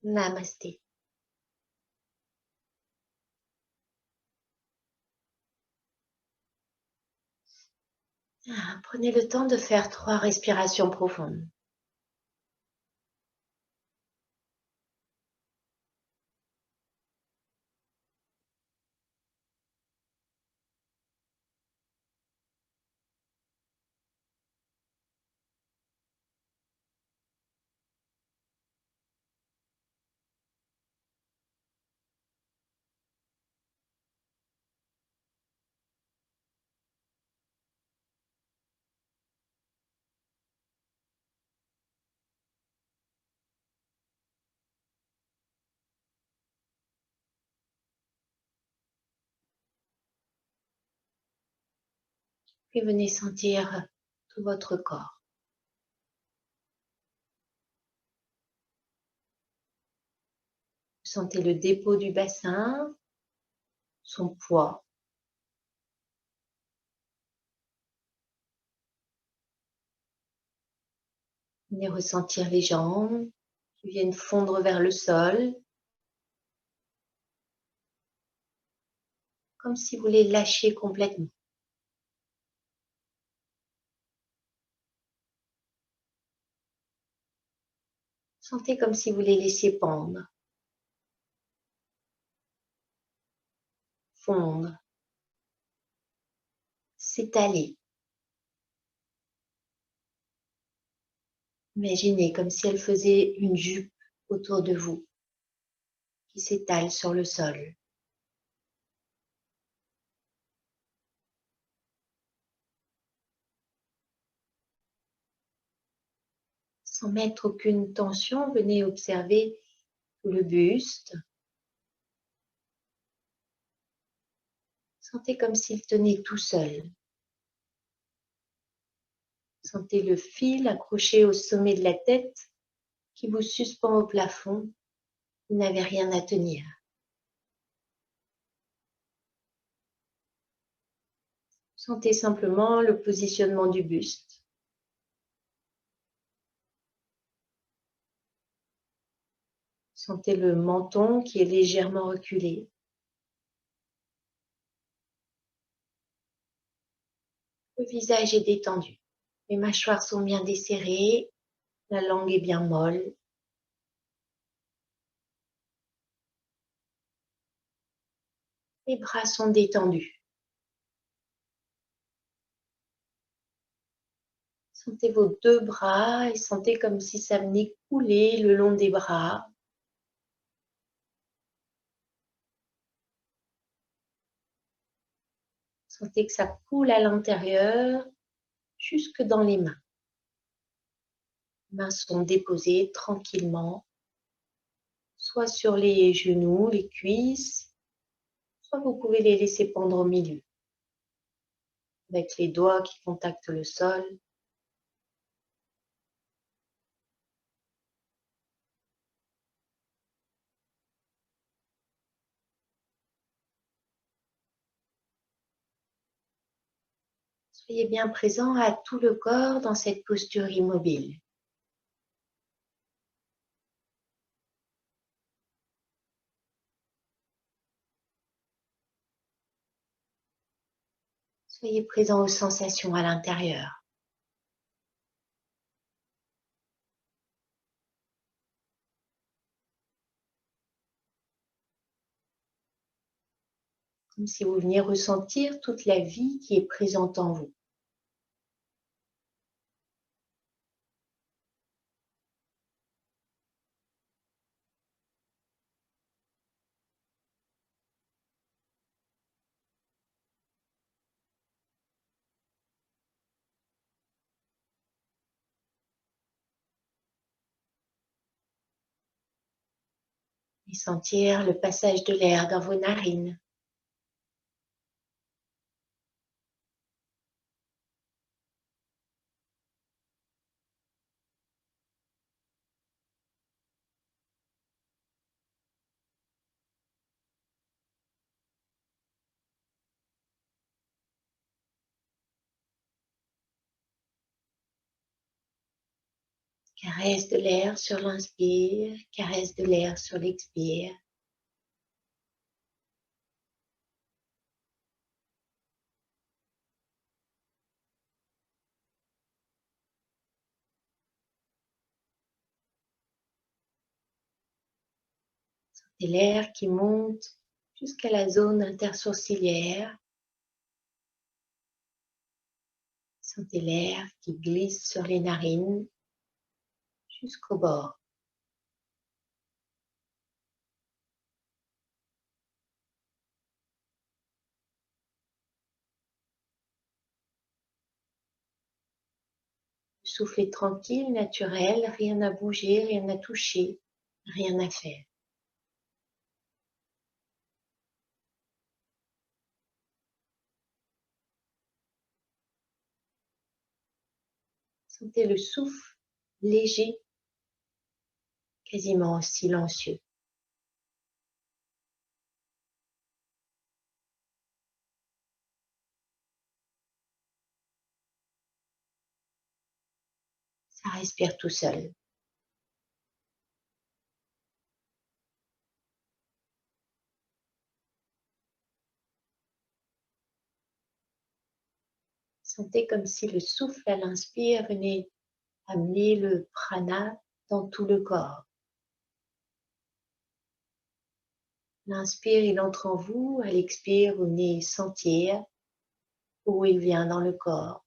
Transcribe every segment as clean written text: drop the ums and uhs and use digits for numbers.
Namasté. Prenez le temps de faire 3 respirations profondes. Puis venez sentir tout votre corps. Sentez le dépôt du bassin, son poids. Venez ressentir les jambes qui viennent fondre vers le sol, comme si vous les lâchiez complètement. Sentez comme si vous les laissiez pendre, fondre, s'étaler. Imaginez comme si elle faisait une jupe autour de vous qui s'étale sur le sol. Sans mettre aucune tension, venez observer le buste. Sentez comme s'il tenait tout seul. Sentez le fil accroché au sommet de la tête qui vous suspend au plafond. Vous n'avez rien à tenir. Sentez simplement le positionnement du buste. Sentez le menton qui est légèrement reculé. Le visage est détendu. Les mâchoires sont bien desserrées. La langue est bien molle. Les bras sont détendus. Sentez vos 2 bras et sentez comme si ça venait couler le long des bras. Sentez que ça coule à l'intérieur, jusque dans les mains. Les mains sont déposées tranquillement, soit sur les genoux, les cuisses, soit vous pouvez les laisser pendre au milieu, avec les doigts qui contactent le sol. Soyez bien présent à tout le corps dans cette posture immobile. Soyez présent aux sensations à l'intérieur. Comme si vous veniez ressentir toute la vie qui est présente en vous. Et sentir le passage de l'air dans vos narines. Caresse de l'air sur l'inspire, caresse de l'air sur l'expire. Sentez l'air qui monte jusqu'à la zone intersourcilière. Sentez l'air qui glisse sur les narines jusqu'au bord. Le souffle est tranquille, naturel, rien à bouger, rien à toucher, rien à faire. Sentez le souffle léger, quasiment silencieux. Ça respire tout seul. Sentez comme si le souffle à l'inspire venait amener le prana dans tout le corps. L'inspire, il entre en vous, à l'expire, vous venez sentir où il vient dans le corps.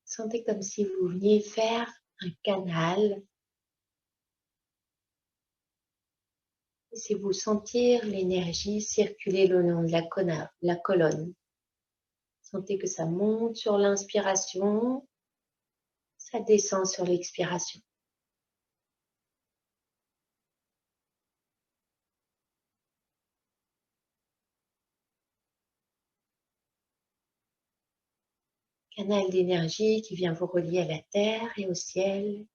Sentez comme si vous veniez faire un canal. Laissez-vous sentir l'énergie circuler le long de la colonne. Sentez que ça monte sur l'inspiration, ça descend sur l'expiration. Canal d'énergie qui vient vous relier à la terre et au ciel.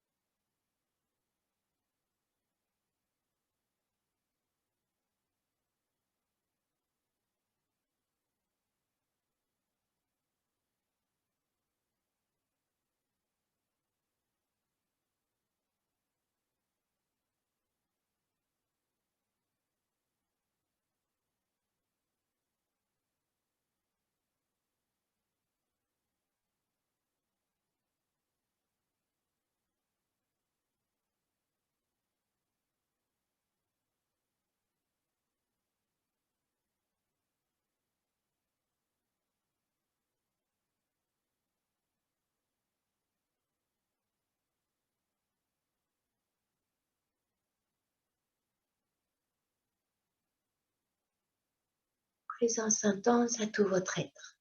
Présence intense à tout votre être.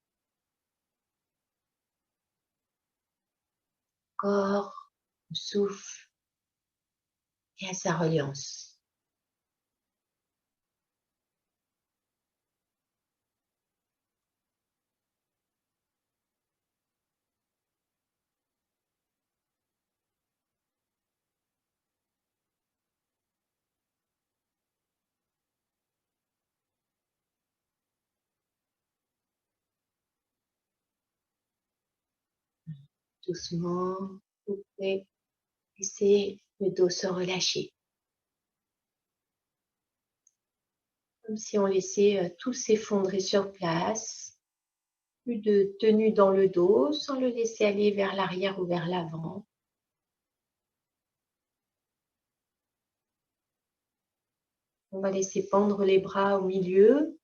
Corps, au souffle et à sa reliance. Doucement, vous pouvez laisser le dos se relâcher. Comme si on laissait tout s'effondrer sur place. Plus de tenue dans le dos, sans le laisser aller vers l'arrière ou vers l'avant. On va laisser pendre les bras au milieu.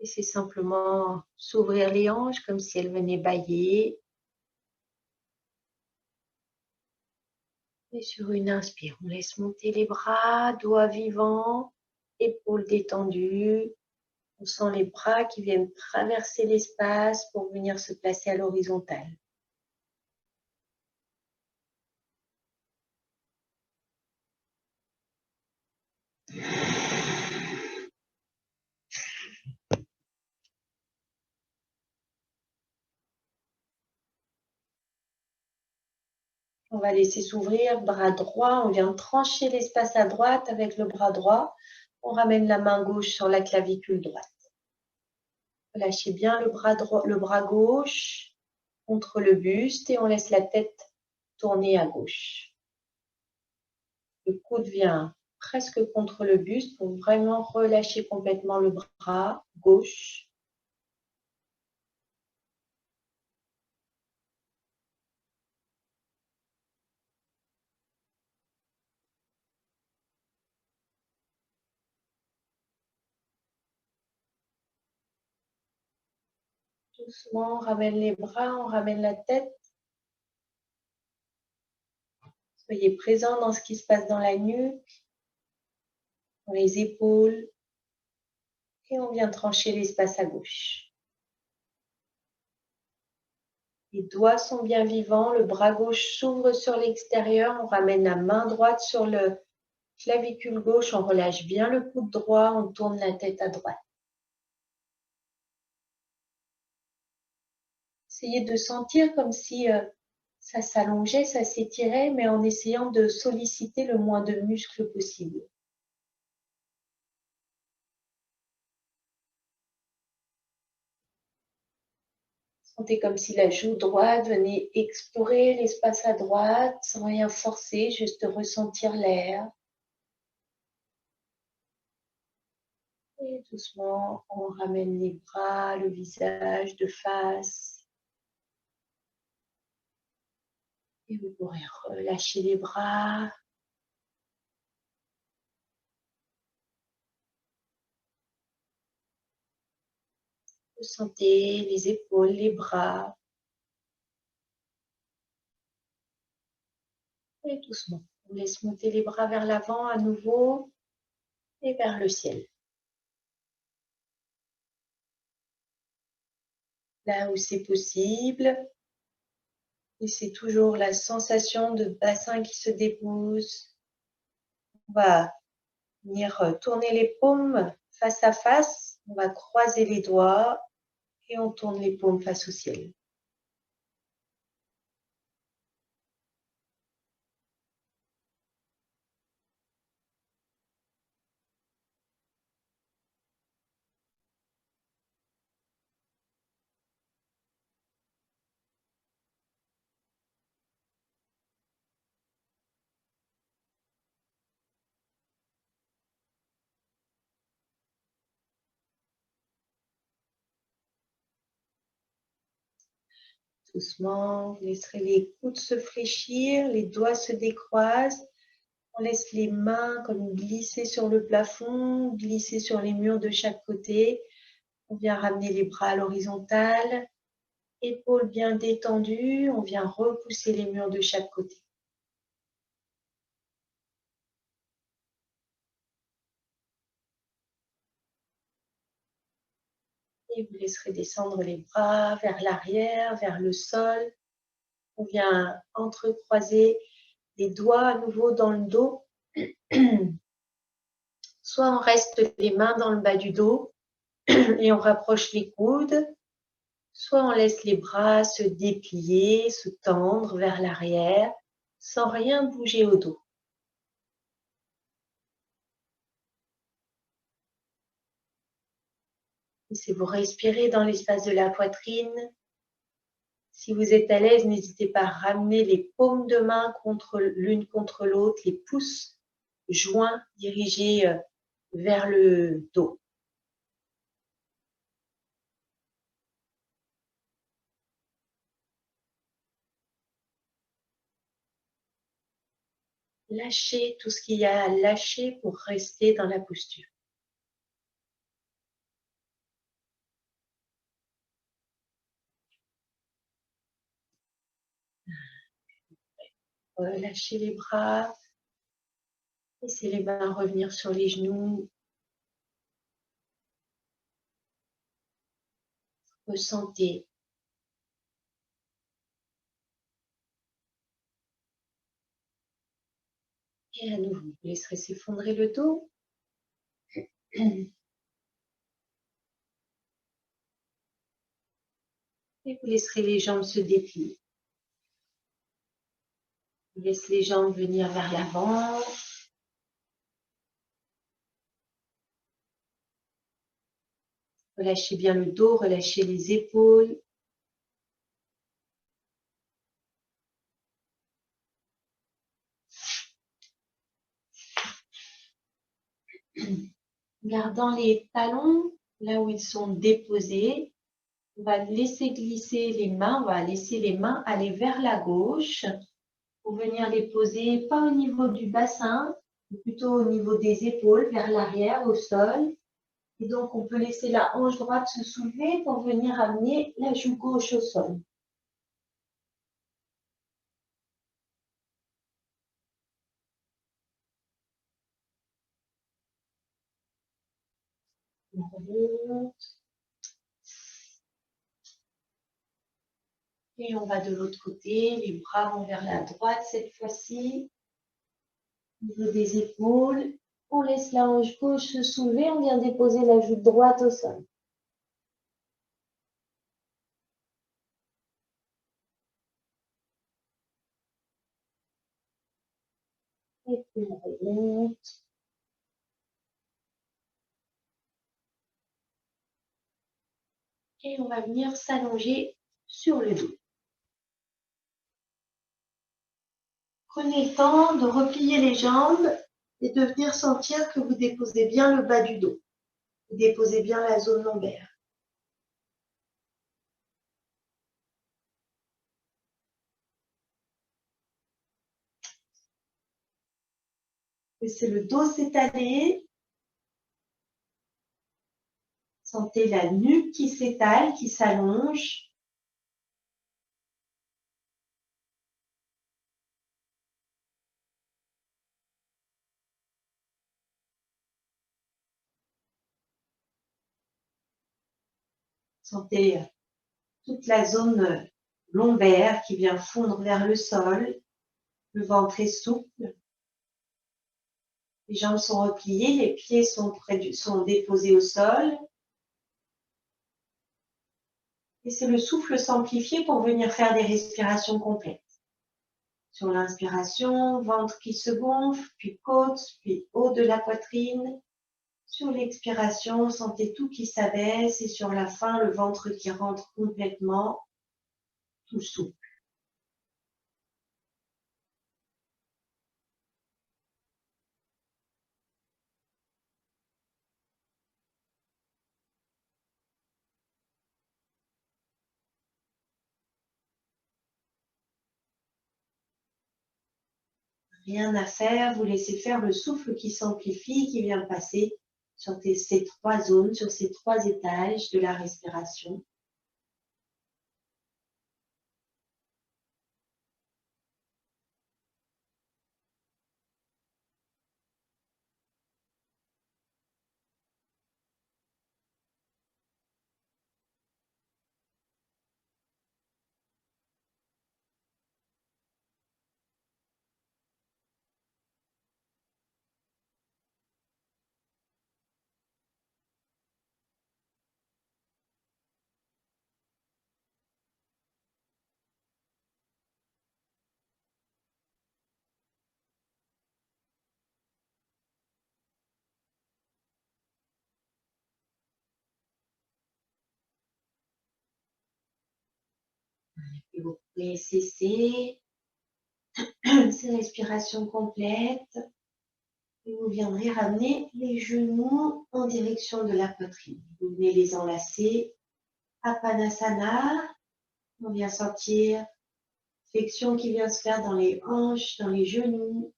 Laissez simplement s'ouvrir les hanches comme si elles venaient bâiller. Et sur une inspire, on laisse monter les bras, doigts vivants, épaules détendues. On sent les bras qui viennent traverser l'espace pour venir se placer à l'horizontale. On va laisser s'ouvrir, bras droit, on vient trancher l'espace à droite avec le bras droit. On ramène la main gauche sur la clavicule droite. Lâchez bien le bras droit, le bras gauche contre le buste et on laisse la tête tourner à gauche. Le coude vient presque contre le buste pour vraiment relâcher complètement le bras gauche. Doucement, on ramène les bras, on ramène la tête. Soyez présent dans ce qui se passe dans la nuque, dans les épaules. Et on vient trancher l'espace à gauche. Les doigts sont bien vivants, le bras gauche s'ouvre sur l'extérieur. On ramène la main droite sur le clavicule gauche, on relâche bien le coude droit, on tourne la tête à droite. Essayez de sentir comme si ça s'allongeait, ça s'étirait, mais en essayant de solliciter le moins de muscles possible. Sentez comme si la joue droite venait explorer l'espace à droite sans rien forcer, juste ressentir l'air. Et doucement, on ramène les bras, le visage de face. Et vous pourrez relâcher les bras. Ressentez les épaules, les bras. Et doucement, on laisse monter les bras vers l'avant à nouveau et vers le ciel. Là où c'est possible, laissez toujours la sensation de bassin qui se dépose. On va venir tourner les paumes face à face. On va croiser les doigts et on tourne les paumes face au ciel. Doucement, vous laisserez les coudes se fléchir, les doigts se décroisent. On laisse les mains comme glisser sur le plafond, glisser sur les murs de chaque côté. On vient ramener les bras à l'horizontale, épaules bien détendues. On vient repousser les murs de chaque côté. Et vous laisserez descendre les bras vers l'arrière, vers le sol. On vient entrecroiser les doigts à nouveau dans le dos. Soit on reste les mains dans le bas du dos et on rapproche les coudes, soit on laisse les bras se déplier, se tendre vers l'arrière sans rien bouger au dos. Laissez-vous respirer dans l'espace de la poitrine. Si vous êtes à l'aise, n'hésitez pas à ramener les paumes de main l'une contre l'autre, les pouces joints dirigés vers le dos. Lâchez tout ce qu'il y a à lâcher pour rester dans la posture. Relâchez les bras. Laissez les mains revenir sur les genoux. Ressentez. Et à nouveau, vous laisserez s'effondrer le dos. Et vous laisserez les jambes se déplier. Vous laissez les jambes venir vers l'avant. Relâchez bien le dos, relâchez les épaules. Gardant les talons là où ils sont déposés, on va laisser glisser les mains, on va laisser les mains aller vers la gauche pour venir les poser pas au niveau du bassin, mais plutôt au niveau des épaules, vers l'arrière, au sol. Et donc, on peut laisser la hanche droite se soulever pour venir amener la joue gauche au sol. On remonte. Et on va de l'autre côté, les bras vont vers la droite cette fois-ci. Au niveau des épaules, on laisse la hanche gauche se soulever, on vient déposer la joue droite au sol. Et puis on remonte. Et on va venir s'allonger sur le dos. Prenez le temps de replier les jambes et de venir sentir que vous déposez bien le bas du dos. Vous déposez bien la zone lombaire. Laissez le dos s'étaler. Sentez la nuque qui s'étale, qui s'allonge. Sentez toute la zone lombaire qui vient fondre vers le sol. Le ventre est souple. Les jambes sont repliées, les pieds sont déposés au sol. Et c'est le souffle s'amplifier pour venir faire des respirations complètes. Sur l'inspiration, ventre qui se gonfle, puis côte, puis haut de la poitrine. Sur l'expiration, sentez tout qui s'abaisse et sur la fin, le ventre qui rentre complètement, tout souple. Rien à faire, vous laissez faire le souffle qui s'amplifie, qui vient passer sur ces trois zones, sur ces trois étages de la respiration. Et vous pouvez cesser ces respirations complètes et vous viendrez ramener les genoux en direction de la poitrine. Vous venez les enlacer. Apanasana. On vient sentir flexion qui vient se faire dans les hanches, dans les genoux.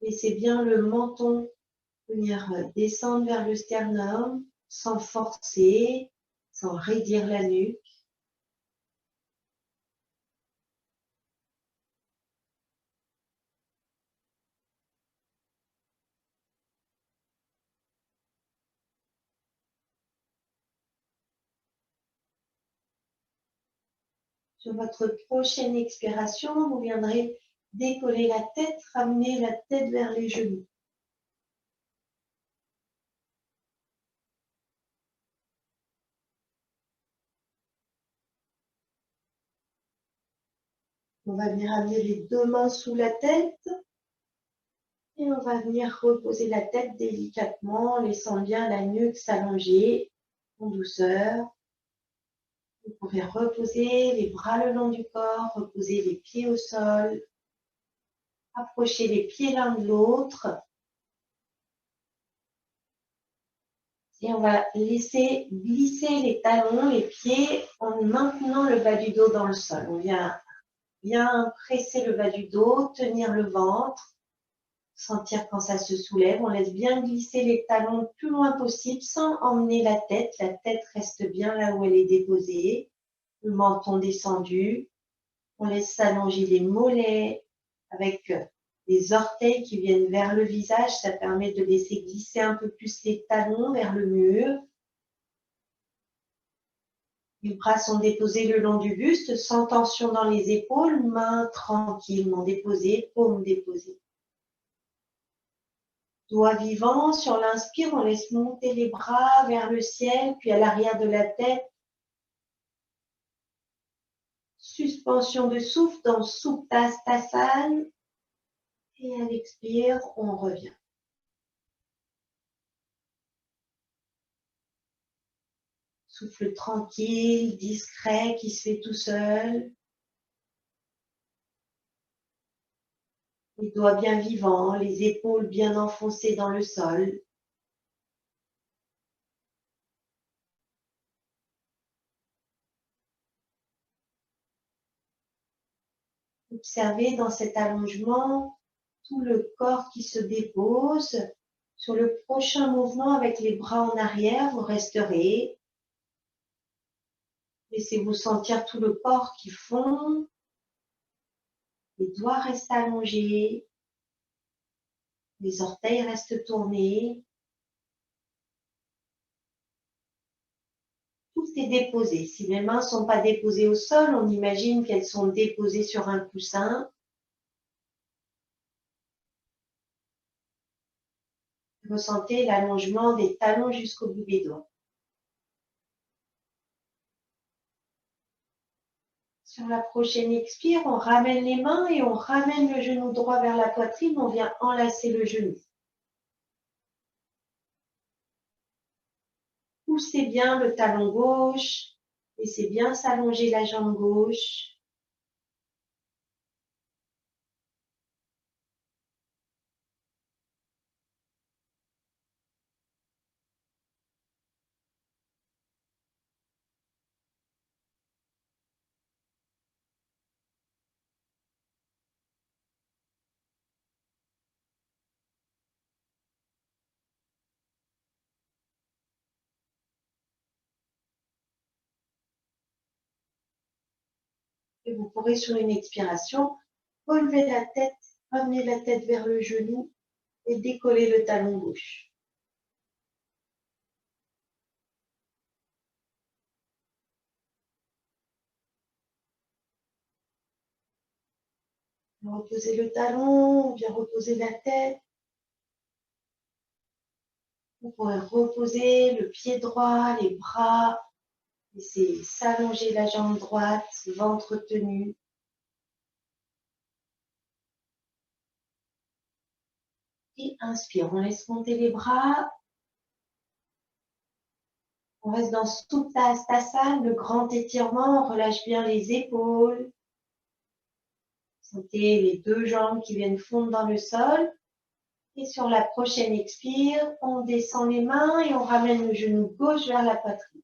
Laissez bien le menton venir descendre vers le sternum sans forcer, sans raidir la nuque. Sur votre prochaine expiration, vous viendrez décoller la tête, ramener la tête vers les genoux. On va venir amener les deux mains sous la tête et on va venir reposer la tête délicatement, laissant bien la nuque s'allonger en douceur. Vous pouvez reposer les bras le long du corps, reposer les pieds au sol, approcher les pieds l'un de l'autre. Et on va laisser glisser les talons, les pieds, en maintenant le bas du dos dans le sol. On vient bien presser le bas du dos, tenir le ventre, sentir quand ça se soulève. On laisse bien glisser les talons le plus loin possible sans emmener la tête. La tête reste bien là où elle est déposée. Le menton descendu. On laisse s'allonger les mollets avec les orteils qui viennent vers le visage. Ça permet de laisser glisser un peu plus les talons vers le mur. Les bras sont déposés le long du buste, sans tension dans les épaules, mains tranquillement déposées, paumes déposées. Doigt vivant, sur l'inspire, on laisse monter les bras vers le ciel, puis à l'arrière de la tête. Suspension de souffle dans Supta-Stasana. Et à l'expire, on revient. Souffle tranquille, discret, qui se fait tout seul. Les doigts bien vivants, les épaules bien enfoncées dans le sol. Observez dans cet allongement tout le corps qui se dépose. Sur le prochain mouvement avec les bras en arrière, vous resterez. Laissez-vous sentir tout le corps qui fond. Les doigts restent allongés. Les orteils restent tournés. Tout est déposé. Si les mains ne sont pas déposées au sol, on imagine qu'elles sont déposées sur un coussin. Ressentez l'allongement des talons jusqu'au bout des doigts. Sur la prochaine expire, on ramène les mains et on ramène le genou droit vers la poitrine. On vient enlacer le genou. Poussez bien le talon gauche. Laissez bien s'allonger la jambe gauche. Et vous pourrez sur une expiration relever la tête, ramener la tête vers le genou et décoller le talon gauche. Reposez le talon, on vient reposer la tête. Vous pourrez reposer le pied droit, les bras. Laissez s'allonger la jambe droite, ventre tenu. Et inspire, on laisse monter les bras. On reste dans Supta-Stasana, le grand étirement. On relâche bien les épaules. Sentez les deux jambes qui viennent fondre dans le sol. Et sur la prochaine expire, on descend les mains et on ramène le genou gauche vers la poitrine.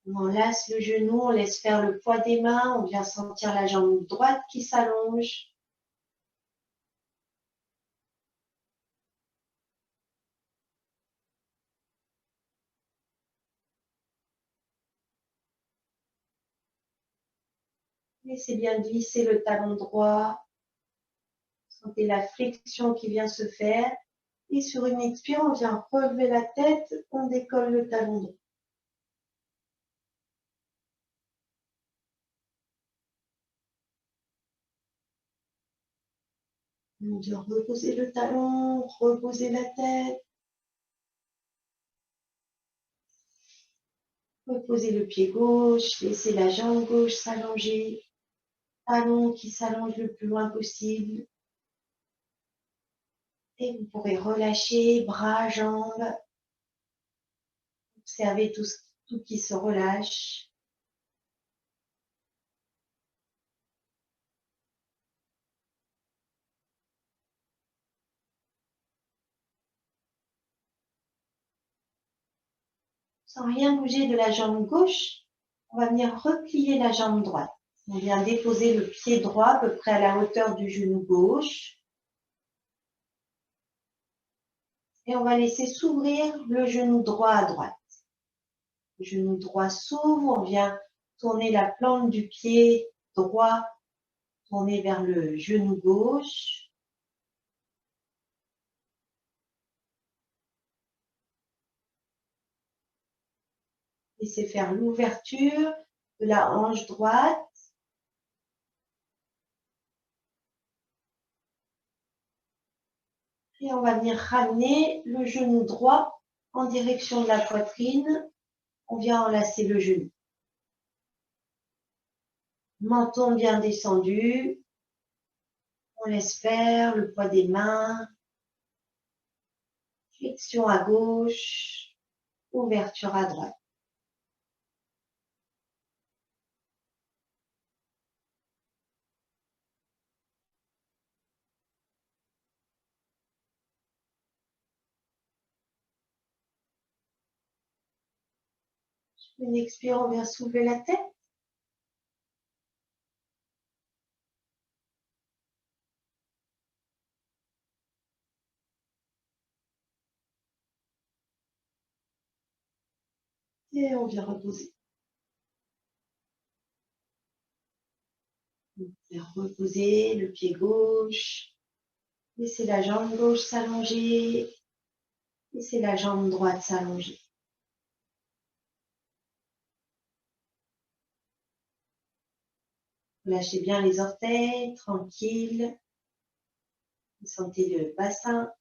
On enlace le genou, on laisse faire le poids des mains. On vient sentir la jambe droite qui s'allonge. Laissez bien glisser le talon droit. Sentez la flexion qui vient se faire. Et sur une expire, on vient relever la tête, on décolle le talon droit. De reposer le talon, reposer la tête. Reposez le pied gauche, laissez la jambe gauche s'allonger. Talon qui s'allonge le plus loin possible. Et vous pourrez relâcher bras, jambes. Observez tout qui se relâche. Sans rien bouger de la jambe gauche, on va venir replier la jambe droite. On vient déposer le pied droit à peu près à la hauteur du genou gauche. Et on va laisser s'ouvrir le genou droit à droite. Le genou droit s'ouvre, on vient tourner la plante du pied droit, tourner vers le genou gauche. Laissez faire l'ouverture de la hanche droite. Et on va venir ramener le genou droit en direction de la poitrine. On vient enlacer le genou. Menton bien descendu. On laisse faire le poids des mains. Flexion à gauche. Ouverture à droite. Une expire, on vient soulever la tête. Et on vient reposer. On vient reposer le pied gauche. Laissez la jambe gauche s'allonger. Laissez la jambe droite s'allonger. Lâchez bien les orteils, tranquille. Sentez le bassin.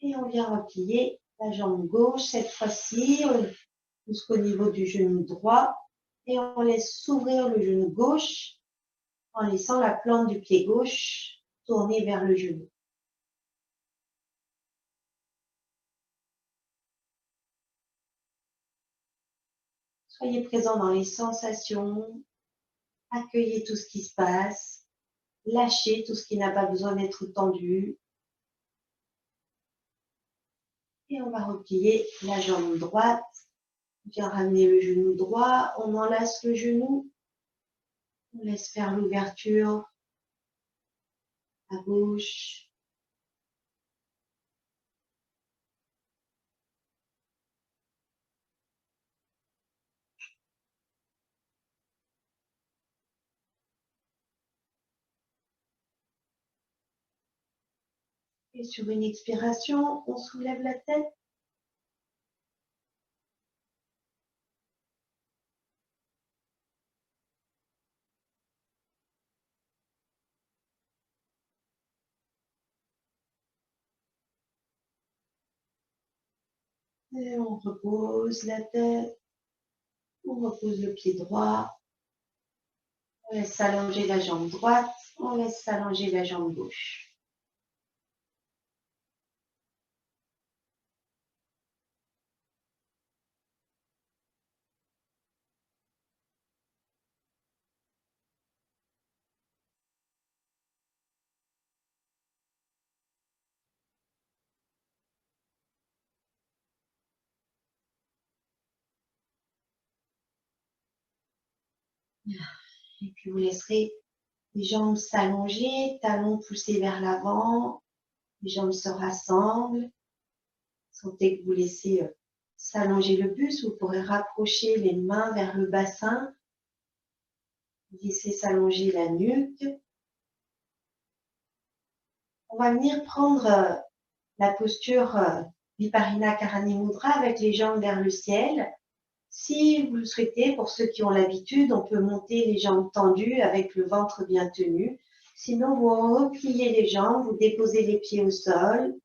Et on vient replier la jambe gauche cette fois-ci jusqu'au niveau du genou droit. Et on laisse s'ouvrir le genou gauche en laissant la plante du pied gauche tourner vers le genou. Soyez présent dans les sensations. Accueillez tout ce qui se passe. Lâchez tout ce qui n'a pas besoin d'être tendu. Et on va replier la jambe droite. On vient ramener le genou droit. On enlace le genou. On laisse faire l'ouverture à gauche. Et sur une expiration, on soulève la tête. Et on repose la tête. On repose le pied droit. On laisse s'allonger la jambe droite. On laisse s'allonger la jambe gauche. Et puis vous laisserez les jambes s'allonger, talons poussés vers l'avant. Les jambes se rassemblent. Sentez que vous laissez s'allonger le buste. Vous pourrez rapprocher les mains vers le bassin. Laissez s'allonger la nuque. On va venir prendre la posture Viparina Karani Mudra avec les jambes vers le ciel. Si vous le souhaitez, pour ceux qui ont l'habitude, on peut monter les jambes tendues avec le ventre bien tenu. Sinon, vous repliez les jambes, vous déposez les pieds au sol.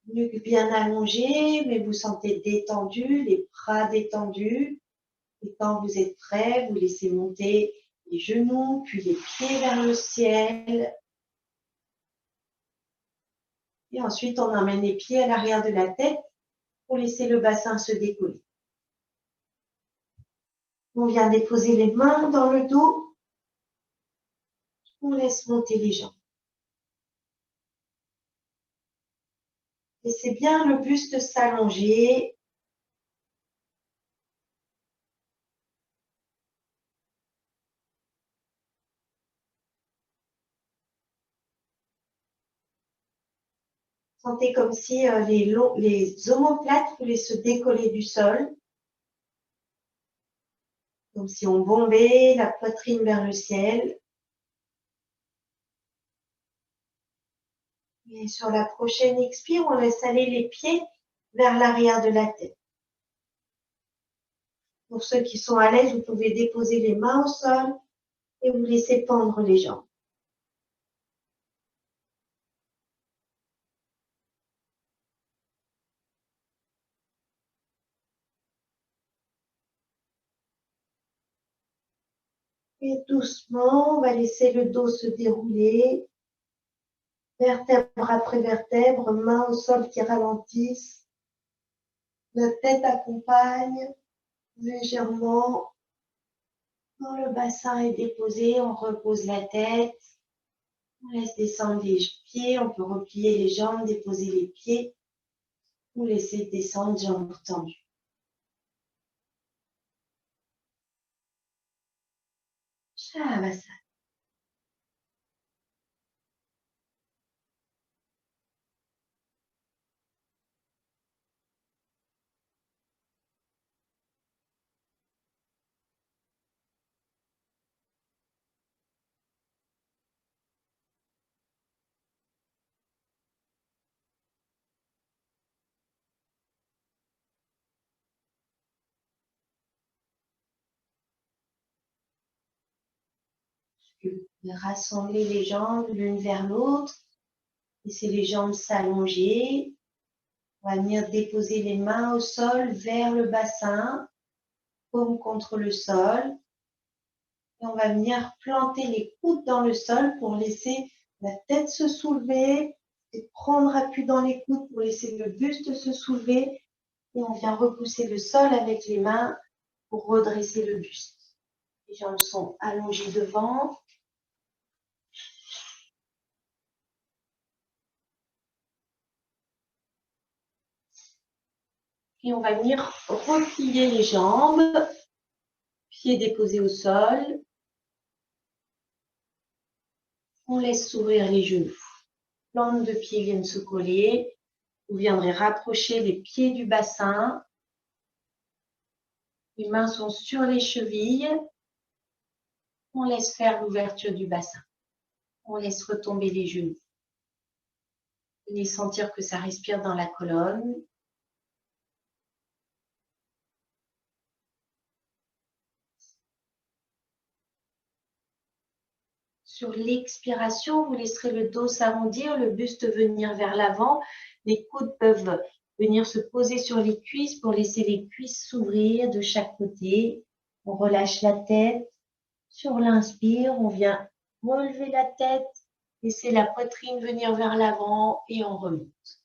Nuque bien allongée, mais vous sentez détendu, les bras détendus. Et quand vous êtes prêt, vous laissez monter les genoux, puis les pieds vers le ciel. Et ensuite, on emmène les pieds à l'arrière de la tête pour laisser le bassin se décoller. On vient déposer les mains dans le dos. On laisse monter les jambes. Laissez bien le buste s'allonger. Sentez comme si les omoplates voulaient se décoller du sol. Comme si on bombait la poitrine vers le ciel. Et sur la prochaine expire, on laisse aller les pieds vers l'arrière de la tête. Pour ceux qui sont à l'aise, vous pouvez déposer les mains au sol et vous laissez pendre les jambes. Et doucement, on va laisser le dos se dérouler, vertèbre après vertèbre, mains au sol qui ralentissent. La tête accompagne légèrement. Quand le bassin est déposé, on repose la tête. On laisse descendre les pieds, on peut replier les jambes, déposer les pieds ou laisser descendre jambes tendues. Shavasana. Vous pouvez rassembler les jambes l'une vers l'autre. Laissez les jambes s'allonger. On va venir déposer les mains au sol vers le bassin, paume contre le sol. Et on va venir planter les coudes dans le sol pour laisser la tête se soulever et prendre appui dans les coudes pour laisser le buste se soulever. Et on vient repousser le sol avec les mains pour redresser le buste. Les jambes sont allongées devant. Et on va venir replier les jambes, pieds déposés au sol. On laisse s'ouvrir les genoux. Plantes de pieds viennent se coller. Vous viendrez rapprocher les pieds du bassin. Les mains sont sur les chevilles. On laisse faire l'ouverture du bassin. On laisse retomber les genoux. Venez sentir que ça respire dans la colonne. Sur l'expiration, vous laisserez le dos s'arrondir, le buste venir vers l'avant. Les coudes peuvent venir se poser sur les cuisses pour laisser les cuisses s'ouvrir de chaque côté. On relâche la tête. Sur l'inspire, on vient relever la tête, laisser la poitrine venir vers l'avant et on remonte.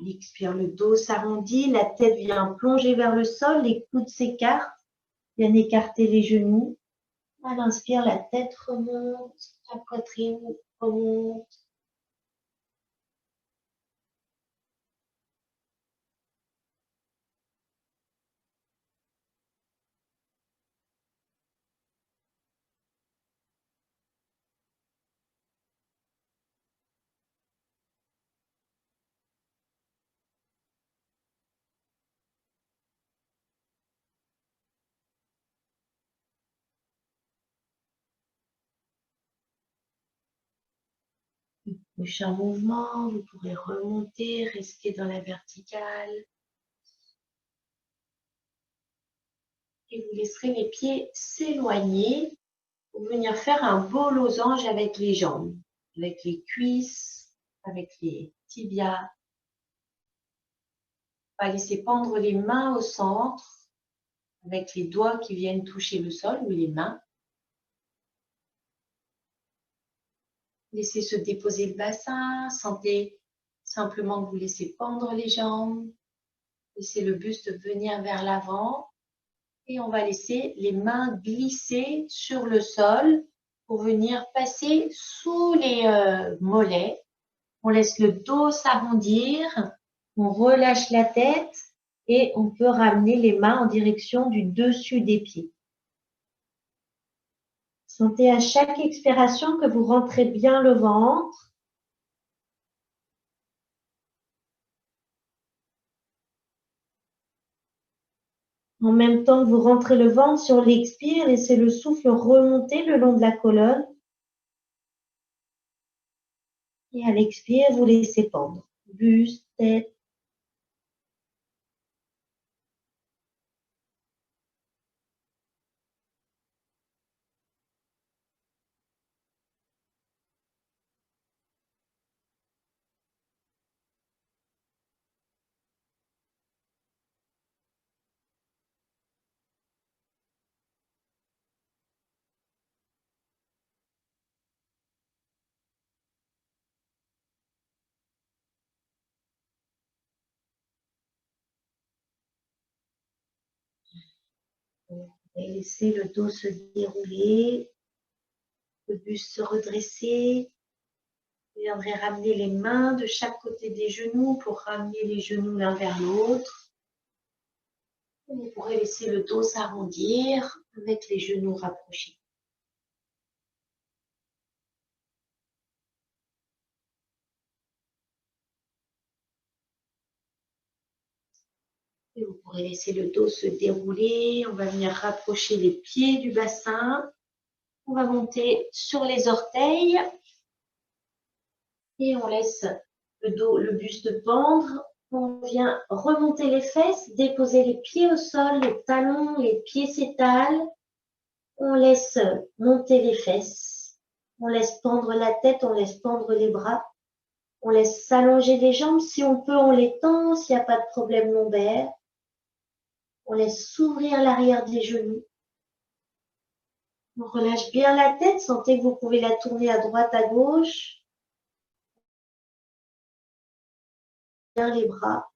L'expire, le dos s'arrondit, la tête vient plonger vers le sol, les coudes s'écartent, viennent écarter les genoux. À l'inspire, la tête remonte, la poitrine remonte. Prochain mouvement, vous pourrez remonter, rester dans la verticale. Et vous laisserez les pieds s'éloigner pour venir faire un beau losange avec les jambes, avec les cuisses, avec les tibias. On va laisser pendre les mains au centre, avec les doigts qui viennent toucher le sol ou les mains. Laissez se déposer le bassin, sentez simplement que vous laissez pendre les jambes. Laissez le buste venir vers l'avant et on va laisser les mains glisser sur le sol pour venir passer sous les mollets. On laisse le dos s'arrondir, on relâche la tête et on peut ramener les mains en direction du dessus des pieds. Sentez à chaque expiration que vous rentrez bien le ventre. En même temps que vous rentrez le ventre, sur l'expire, laissez le souffle remonter le long de la colonne. Et à l'expire, vous laissez pendre. Buste, tête. Et laissez le dos se dérouler, le buste se redresser. Vous viendrez ramener les mains de chaque côté des genoux pour ramener les genoux l'un vers l'autre. Vous pourrez laisser le dos s'arrondir avec les genoux rapprochés. Et vous pourrez laisser le dos se dérouler. On va venir rapprocher les pieds du bassin. On va monter sur les orteils. Et on laisse le dos, le buste pendre. On vient remonter les fesses, déposer les pieds au sol, les talons, les pieds s'étalent. On laisse monter les fesses. On laisse pendre la tête, on laisse pendre les bras. On laisse s'allonger les jambes. Si on peut, on les tend, s'il n'y a pas de problème lombaire. On laisse s'ouvrir l'arrière des genoux. On relâche bien la tête. Sentez que vous pouvez la tourner à droite, à gauche. Bien les bras.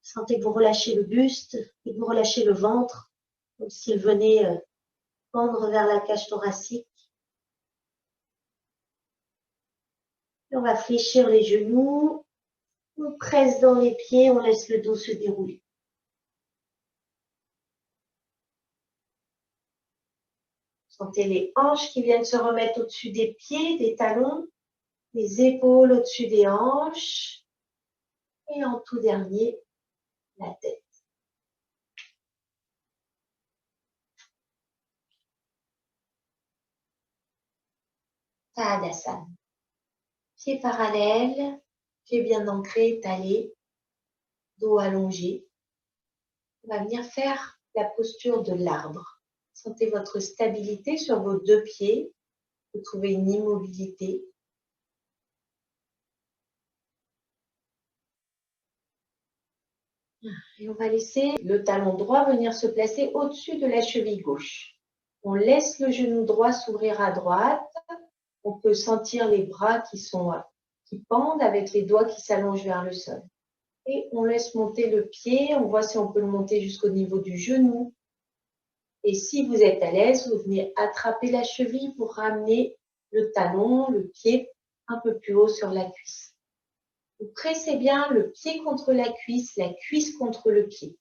Sentez que vous relâchez le buste et que vous relâchez le ventre, comme s'il venait pendre vers la cage thoracique. Et on va fléchir les genoux. On presse dans les pieds. On laisse le dos se dérouler. Sentez les hanches qui viennent se remettre au-dessus des pieds, des talons, les épaules au-dessus des hanches. Et en tout dernier, la tête. Tadasana. Pieds parallèles, pieds bien ancrés, étalés, dos allongé. On va venir faire la posture de l'arbre. Sentez votre stabilité sur vos deux pieds. Vous trouvez une immobilité. Et on va laisser le talon droit venir se placer au-dessus de la cheville gauche. On laisse le genou droit s'ouvrir à droite. On peut sentir les bras qui pendent avec les doigts qui s'allongent vers le sol. Et on laisse monter le pied. On voit si on peut le monter jusqu'au niveau du genou. Et si vous êtes à l'aise, vous venez attraper la cheville pour ramener le talon, le pied un peu plus haut sur la cuisse. Vous pressez bien le pied contre la cuisse contre le pied.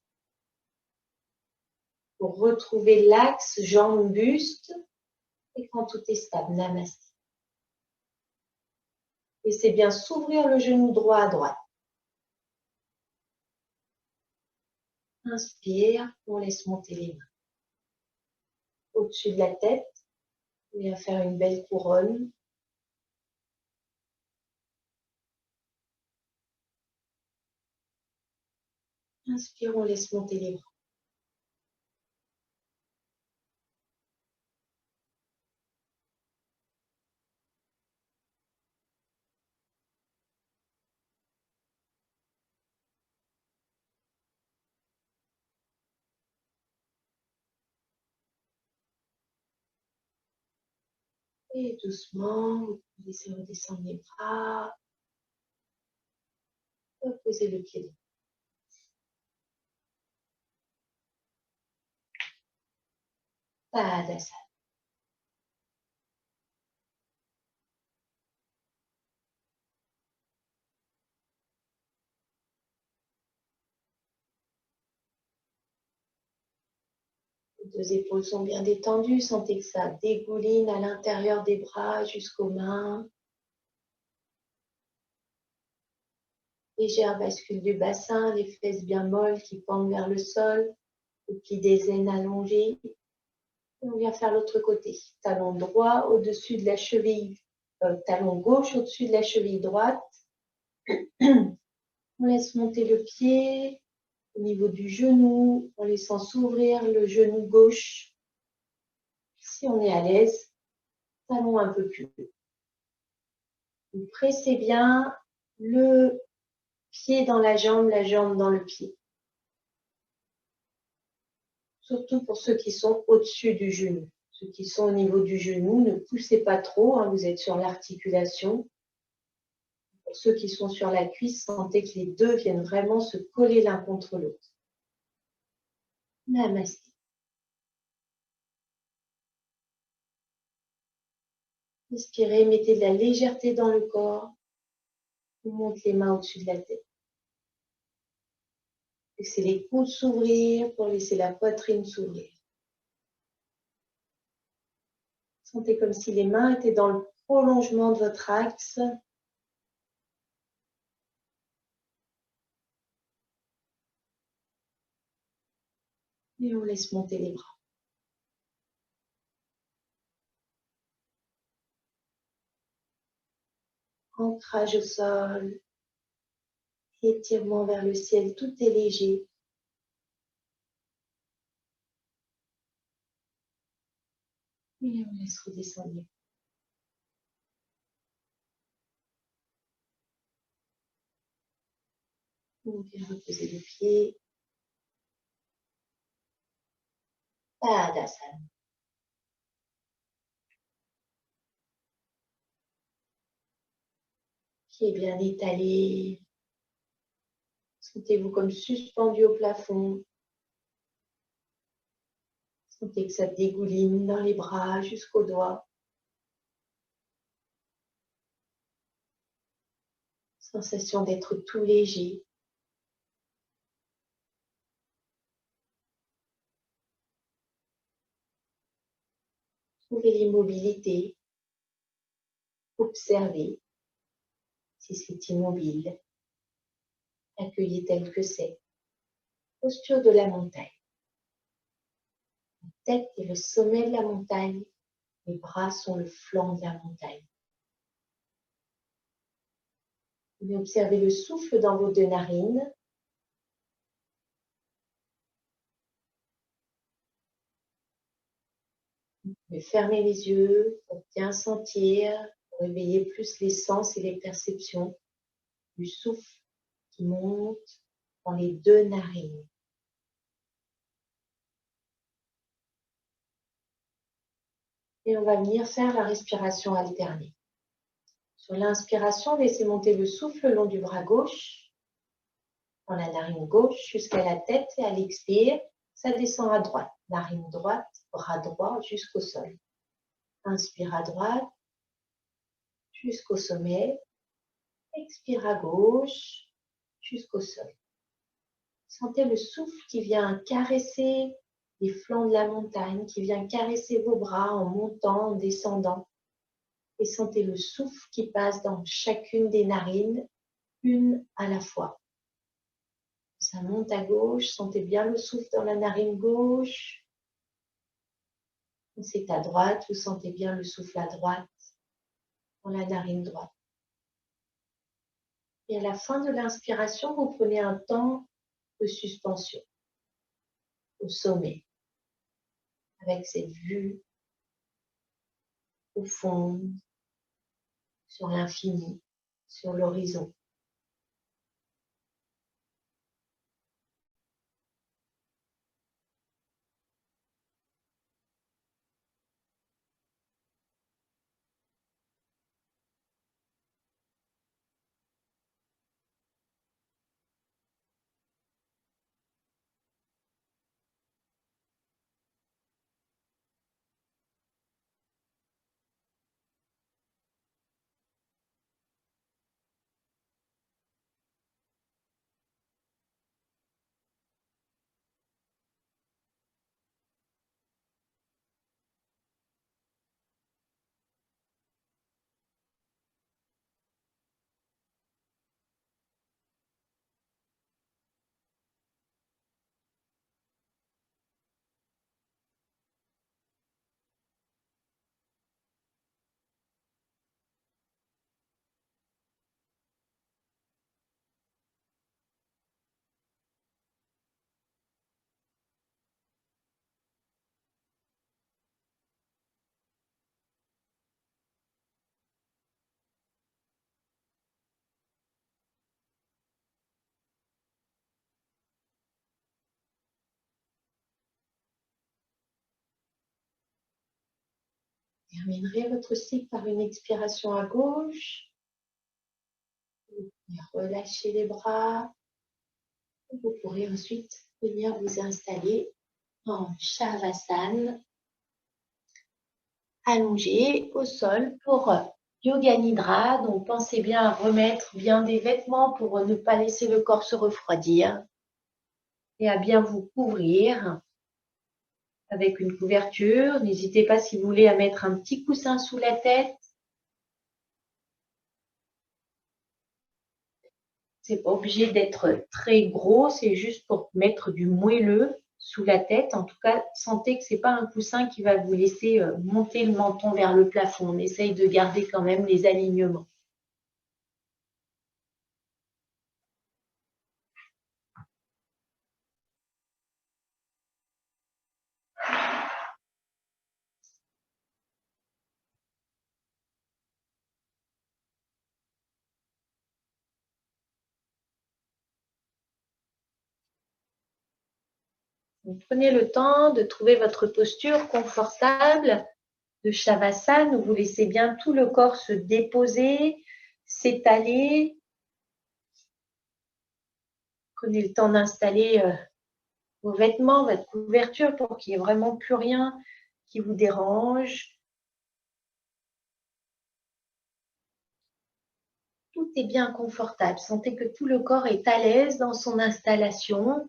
Pour retrouver l'axe jambe-buste et quand tout est stable, namasté. Laissez bien s'ouvrir le genou droit à droite. Inspire, on laisse monter les mains. Au-dessus de la tête, on vient faire une belle couronne. Inspire, on laisse monter les bras. Et doucement, vous laissez redescendre les bras. Reposez le pied. Tadasana. Les deux épaules sont bien détendues. Sentez que ça dégouline à l'intérieur des bras jusqu'aux mains. Légère bascule du bassin, les fesses bien molles qui pendent vers le sol. Le pli des aines allongé. Et on vient faire l'autre côté. Talon droit au-dessus de la cheville. Talon gauche au-dessus de la cheville droite. On laisse monter le pied au niveau du genou en laissant s'ouvrir le genou gauche. Si on est à l'aise, talon un peu plus haut. Vous pressez bien le pied dans la jambe dans le pied. Surtout pour ceux qui sont au-dessus du genou. Ceux qui sont au niveau du genou, ne poussez pas trop, hein, vous êtes sur l'articulation. Pour ceux qui sont sur la cuisse, sentez que les deux viennent vraiment se coller l'un contre l'autre. Namasté. Inspirez, mettez de la légèreté dans le corps. On monte les mains au-dessus de la tête. Laissez les coudes s'ouvrir pour laisser la poitrine s'ouvrir. Sentez comme si les mains étaient dans le prolongement de votre axe. Et on laisse monter les bras. Ancrage au sol. Étirement vers le ciel, tout est léger. Et on laisse redescendre. On vient reposer le pied. Tadasana. Pied bien étalé. Sentez-vous comme suspendu au plafond. Sentez que ça dégouline dans les bras jusqu'aux doigts. Sensation d'être tout léger. Trouvez l'immobilité. Observez si c'est immobile. Accueillez tel que c'est. Posture de la montagne. La tête est le sommet de la montagne. Les bras sont le flanc de la montagne. Vous observez le souffle dans vos deux narines. Vous pouvez fermer les yeux pour bien sentir, pour réveiller plus les sens et les perceptions du souffle qui monte dans les deux narines. Et on va venir faire la respiration alternée. Sur l'inspiration, laissez monter le souffle le long du bras gauche, dans la narine gauche jusqu'à la tête, et à l'expire, ça descend à droite. Narine droite, bras droit jusqu'au sol. Inspire à droite jusqu'au sommet. Expire à gauche jusqu'au sol. Sentez le souffle qui vient caresser les flancs de la montagne, qui vient caresser vos bras en montant, en descendant. Et sentez le souffle qui passe dans chacune des narines, une à la fois. Ça monte à gauche, sentez bien le souffle dans la narine gauche. Quand c'est à droite, vous sentez bien le souffle à droite, dans la narine droite. Et à la fin de l'inspiration, vous prenez un temps de suspension au sommet, avec cette vue profonde sur l'infini, sur l'horizon. Terminerez votre cycle par une expiration à gauche. Et relâchez les bras. Vous pourrez ensuite venir vous installer en Shavasana, allongé au sol pour Yoga Nidra. Donc pensez bien à remettre bien des vêtements pour ne pas laisser le corps se refroidir et à bien vous couvrir avec une couverture. N'hésitez pas, si vous voulez, à mettre un petit coussin sous la tête. C'est pas obligé d'être très gros, c'est juste pour mettre du moelleux sous la tête. En tout cas, sentez que c'est pas un coussin qui va vous laisser monter le menton vers le plafond. On essaye de garder quand même les alignements. Donc, prenez le temps de trouver votre posture confortable de Shavasana où vous laissez bien tout le corps se déposer, s'étaler. Prenez le temps d'installer vos vêtements, votre couverture pour qu'il n'y ait vraiment plus rien qui vous dérange. Tout est bien confortable. Sentez que tout le corps est à l'aise dans son installation.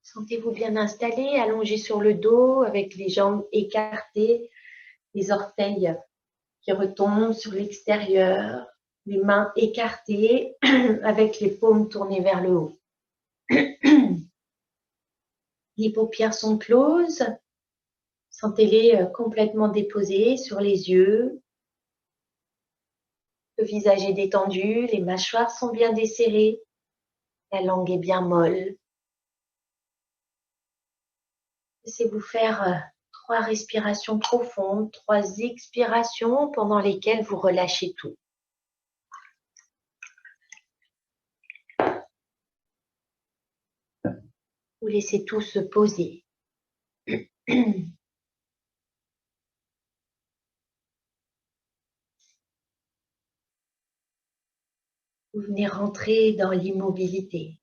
Sentez-vous bien installé, allongé sur le dos avec les jambes écartées, les orteils qui retombent sur l'extérieur, les mains écartées avec les paumes tournées vers le haut. Les paupières sont closes. Sentez-les complètement déposées sur les yeux. Le visage est détendu, les mâchoires sont bien desserrées, la langue est bien molle. Laissez-vous faire 3 respirations profondes, 3 expirations pendant lesquelles vous relâchez tout. Vous laissez tout se poser. Vous venez rentrer dans l'immobilité.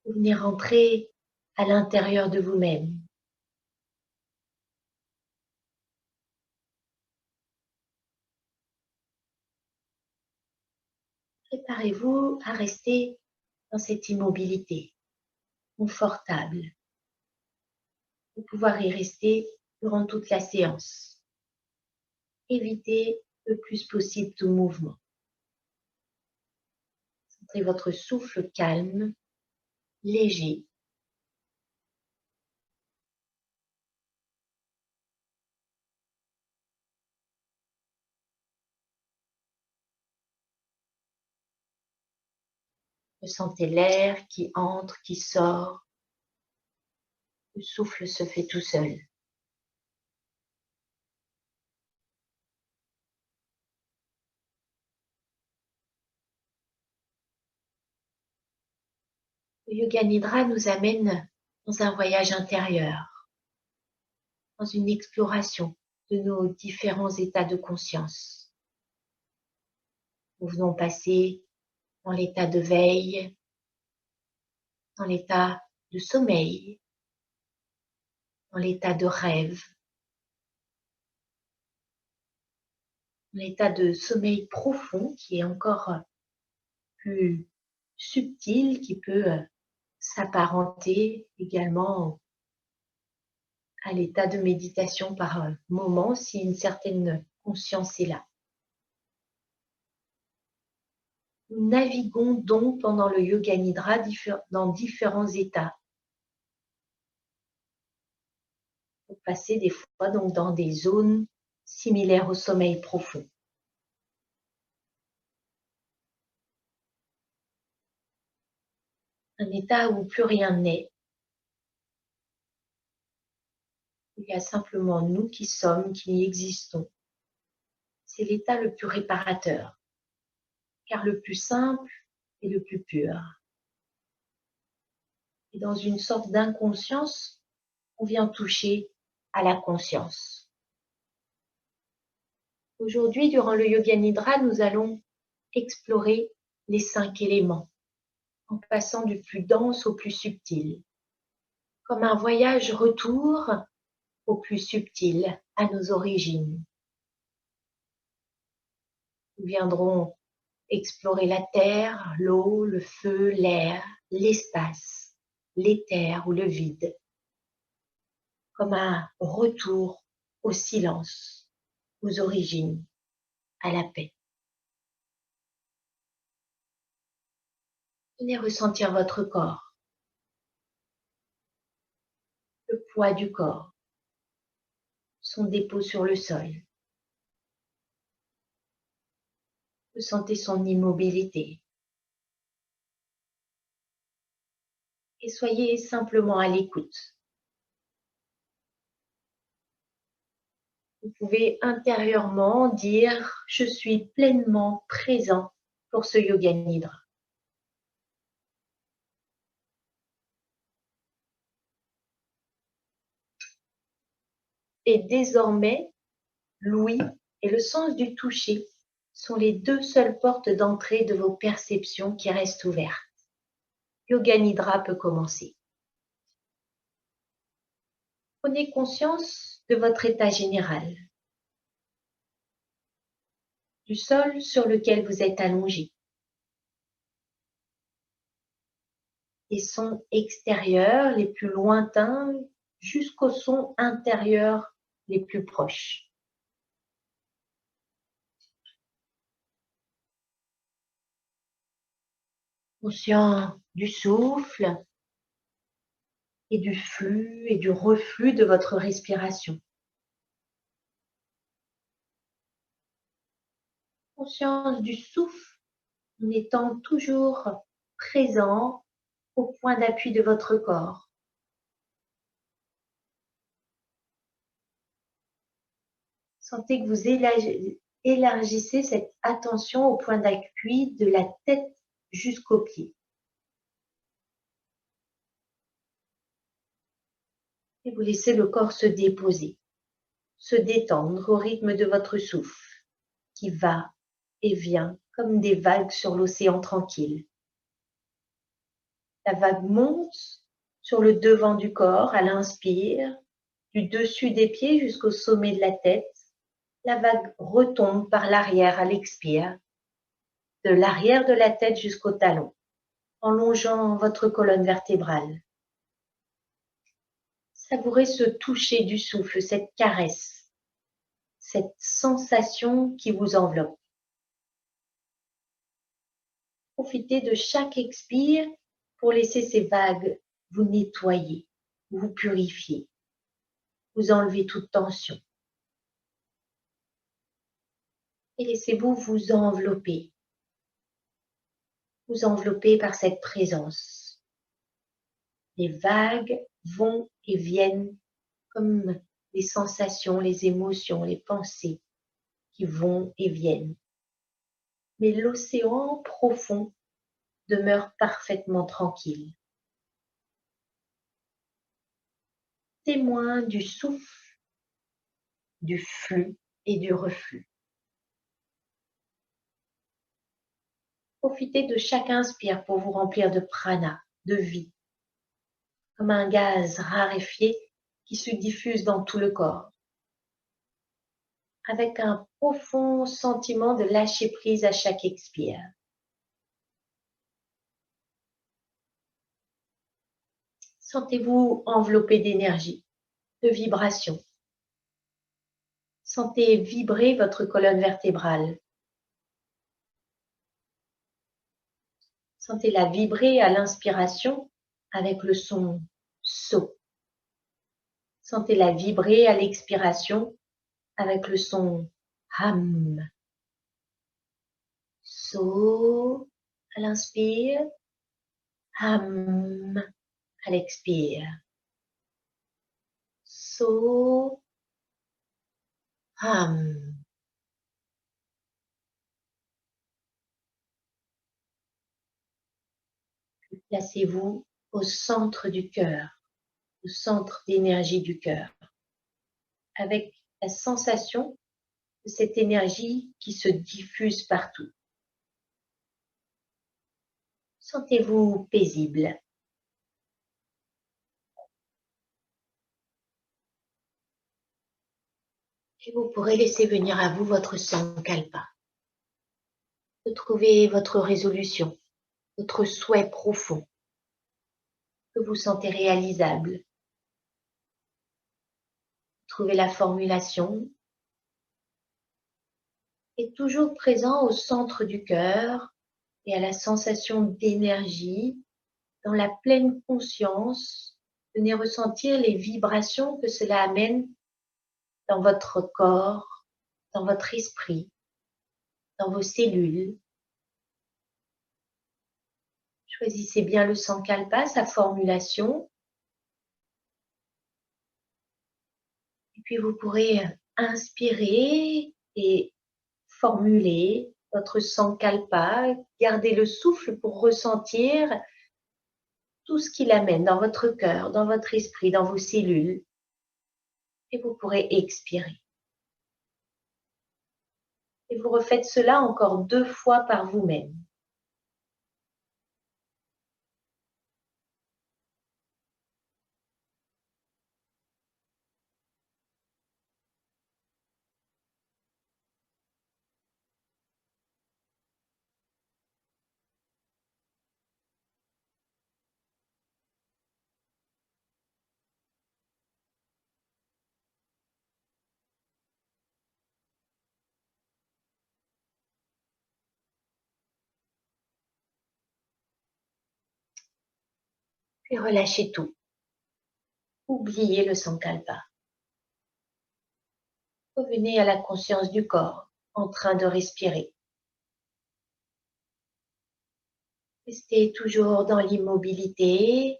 Vous venez rentrer à l'intérieur de vous-même. Préparez-vous à rester dans cette immobilité confortable. Pour pouvoir y rester durant toute la séance. Évitez le plus possible tout mouvement. Sentez votre souffle calme, léger. Ressentez l'air qui entre, qui sort. Le souffle se fait tout seul. Le Yoga Nidra nous amène dans un voyage intérieur, dans une exploration de nos différents états de conscience. Nous venons passer dans l'état de veille, dans l'état de sommeil, dans l'état de rêve, dans l'état de sommeil profond qui est encore plus subtil, qui peut s'apparenter également à l'état de méditation par moment si une certaine conscience est là. Nous naviguons donc pendant le Yoga Nidra dans différents états. Pour passer des fois donc dans des zones similaires au sommeil profond. Un état où plus rien n'est. Il y a simplement nous qui sommes, qui existons. C'est l'état le plus réparateur, car le plus simple et le plus pur. Et dans une sorte d'inconscience, on vient toucher à la conscience. Aujourd'hui, durant le Yoga Nidra, nous allons explorer les 5 éléments, en passant du plus dense au plus subtil, comme un voyage retour au plus subtil, à nos origines. Nous viendrons explorer la terre, l'eau, le feu, l'air, l'espace, l'éther ou le vide, comme un retour au silence, aux origines, à la paix. Venez ressentir votre corps, le poids du corps, son dépôt sur le sol. Ressentez son immobilité. Et soyez simplement à l'écoute. Vous pouvez intérieurement dire « Je suis pleinement présent pour ce Yoga Nidra ». Et désormais, l'ouïe et le sens du toucher sont les 2 seules portes d'entrée de vos perceptions qui restent ouvertes. Yoga Nidra peut commencer. Prenez conscience de votre état général, du sol sur lequel vous êtes allongé, des sons extérieurs les plus lointains jusqu'aux sons intérieurs les plus proches. Conscient du souffle et du flux et du reflux de votre respiration. Conscience du souffle en étant toujours présent au point d'appui de votre corps. Sentez que vous élargissez cette attention au point d'appui de la tête jusqu'aux pieds. Et vous laissez le corps se déposer, se détendre au rythme de votre souffle qui va et vient comme des vagues sur l'océan tranquille. La vague monte sur le devant du corps à l'inspire, du dessus des pieds jusqu'au sommet de la tête. La vague retombe par l'arrière à l'expire, de l'arrière de la tête jusqu'au talon, en longeant votre colonne vertébrale. Savourez ce toucher du souffle, cette caresse, cette sensation qui vous enveloppe. Profitez de chaque expire pour laisser ces vagues vous nettoyer, vous purifier, vous enlever toute tension. Et laissez-vous vous envelopper par cette présence. Les vagues vont et viennent comme les sensations, les émotions, les pensées qui vont et viennent. Mais l'océan profond demeure parfaitement tranquille. Témoin du souffle, du flux et du reflux. Profitez de chaque inspire pour vous remplir de prana, de vie, comme un gaz raréfié qui se diffuse dans tout le corps, avec un profond sentiment de lâcher prise à chaque expire. Sentez-vous enveloppé d'énergie, de vibration. Sentez vibrer votre colonne vertébrale. Sentez-la vibrer à l'inspiration avec le son So. Sentez-la vibrer à l'expiration avec le son Ham. So à l'inspire, Ham à l'expire. So, Ham. Placez-vous au centre du cœur, au centre d'énergie du cœur, avec la sensation de cette énergie qui se diffuse partout. Sentez-vous paisible. Et vous pourrez laisser venir à vous votre sankalpa. Retrouvez votre résolution, votre souhait profond que vous sentez réalisable. Trouvez la formulation et toujours présent au centre du cœur et à la sensation d'énergie, dans la pleine conscience, venez ressentir les vibrations que cela amène dans votre corps, dans votre esprit, dans vos cellules. Choisissez bien le sankalpa, sa formulation. Et puis vous pourrez inspirer et formuler votre sankalpa. Gardez le souffle pour ressentir tout ce qu'il amène dans votre cœur, dans votre esprit, dans vos cellules. Et vous pourrez expirer. Et vous refaites cela encore 2 fois par vous-même. Puis relâchez tout. Oubliez le sankalpa. Revenez à la conscience du corps, en train de respirer. Restez toujours dans l'immobilité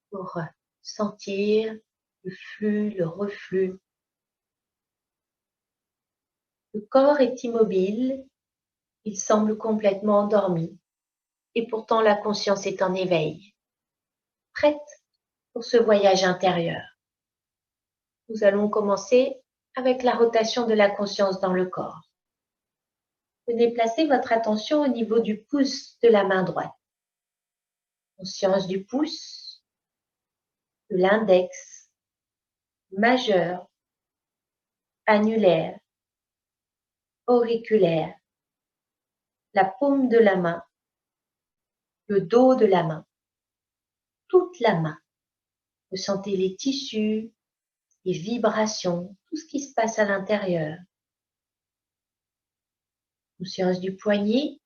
pour sentir le flux, le reflux. Le corps est immobile, il semble complètement endormi et pourtant la conscience est en éveil, prête pour ce voyage intérieur. Nous allons commencer avec la rotation de la conscience dans le corps. Venez placer votre attention au niveau du pouce de la main droite. Conscience du pouce, de l'index, majeur, annulaire, auriculaire, la paume de la main, le dos de la main, toute la main. Vous sentez les tissus, les vibrations, tout ce qui se passe à l'intérieur. Conscience du poignet,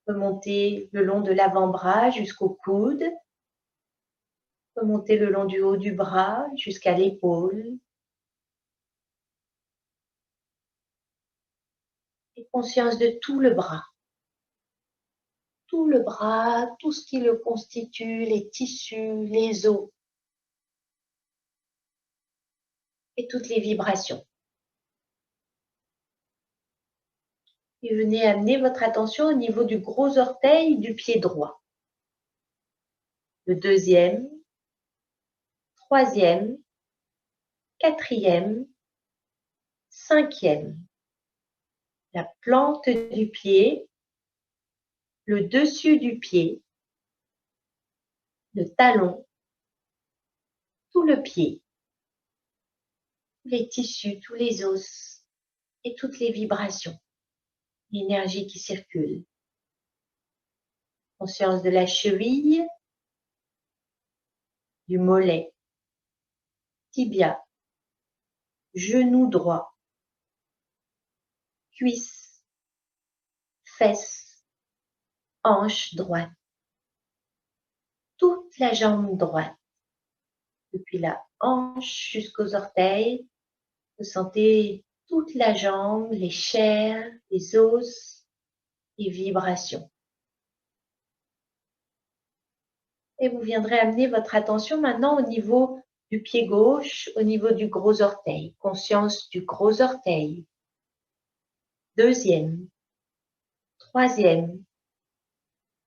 remontez le long de l'avant-bras jusqu'au coude, remontez le long du haut du bras jusqu'à l'épaule. Et conscience de tout le bras, tout ce qui le constitue, les tissus, les os et toutes les vibrations. Et venez amener votre attention au niveau du gros orteil du pied droit. Le deuxième, troisième, quatrième, cinquième. La plante du pied, le dessus du pied, le talon, tout le pied, tous les tissus, tous les os et toutes les vibrations, l'énergie qui circule. Conscience de la cheville, du mollet, tibia, genou droit, cuisse, fesses, hanche droite, toute la jambe droite, depuis la hanche jusqu'aux orteils. Vous sentez toute la jambe, les chairs, les os, les vibrations. Et vous viendrez amener votre attention maintenant au niveau du pied gauche, au niveau du gros orteil. Conscience du gros orteil. Deuxième, troisième,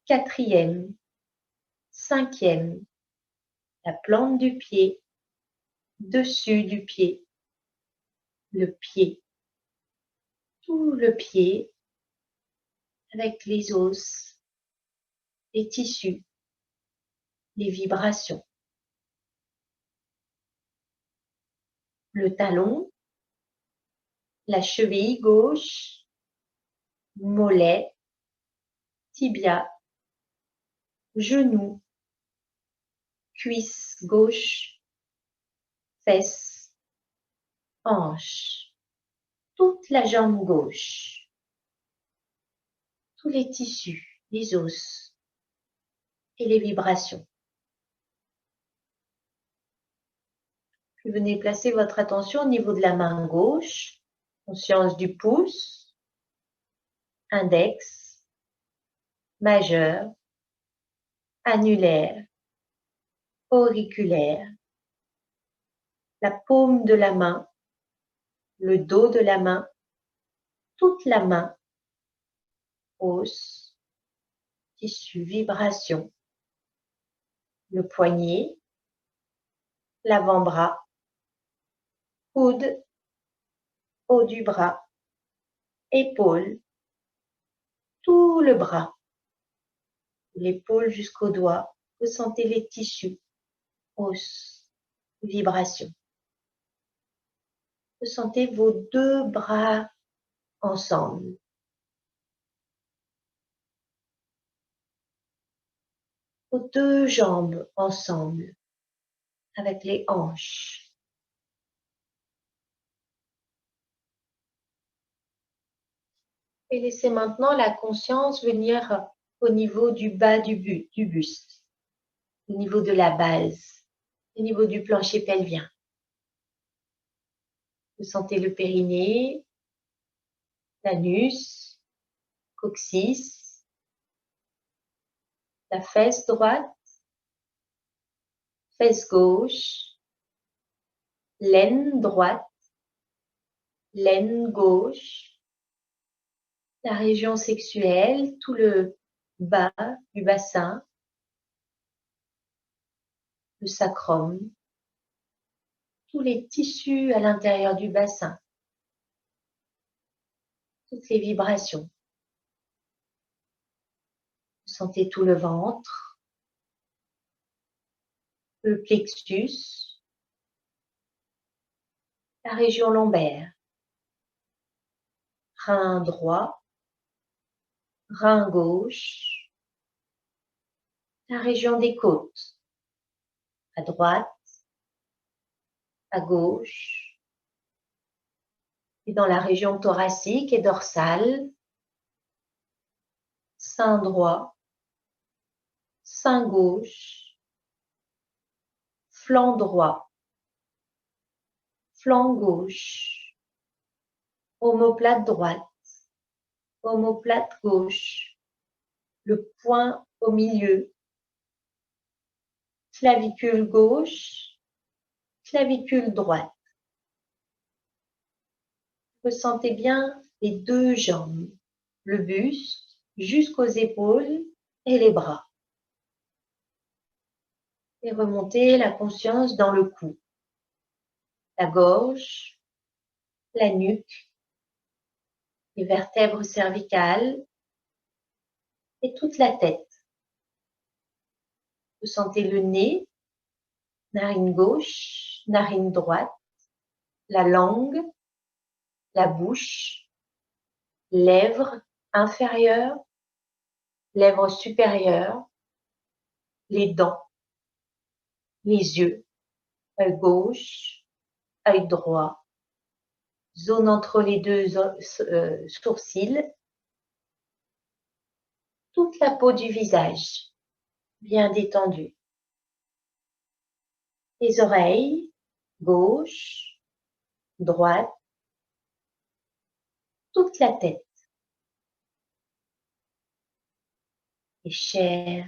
quatrième, cinquième, la plante du pied, dessus du pied, le pied, tout le pied avec les os, les tissus, les vibrations. Le talon, la cheville gauche, mollet, tibia, genou, cuisse gauche, fesse, hanche, toute la jambe gauche, tous les tissus, les os et les vibrations. Puis venez placer votre attention au niveau de la main gauche, conscience du pouce, index, majeur, annulaire, auriculaire, la paume de la main, le dos de la main, toute la main, os, tissu, vibration, le poignet, l'avant-bras, coude, haut du bras, épaule, tout le bras, l'épaule jusqu'au doigt. Vous sentez les tissus, os, vibration. Vous sentez vos deux bras ensemble. Vos deux jambes ensemble, avec les hanches. Et laissez maintenant la conscience venir au niveau du bas du buste, au niveau de la base, au niveau du plancher pelvien. Vous sentez le périnée, l'anus, coccyx, la fesse droite, fesse gauche, l'aine droite, l'aine gauche, la région sexuelle, tout le bas du bassin, le sacrum, tous les tissus à l'intérieur du bassin, toutes les vibrations. Vous sentez tout le ventre, le plexus, la région lombaire, rein droit, rein gauche, la région des côtes, à droite, à gauche, et dans la région thoracique et dorsale, sein droit, sein gauche, flanc droit, flanc gauche, omoplate droite, omoplate gauche, le poing au milieu, clavicule gauche, clavicule droite. Vous sentez bien les deux jambes, le buste jusqu'aux épaules et les bras. Et remontez la conscience dans le cou, la gorge, la nuque, les vertèbres cervicales et toute la tête. Vous sentez le nez, narine gauche, narine droite, la langue, la bouche, lèvres inférieures, lèvres supérieures, les dents, les yeux, œil gauche, œil droit, zone entre les deux sourcils, toute toute la peau du visage, bien détendue. Les oreilles, gauche, droite, toute la tête, les chairs,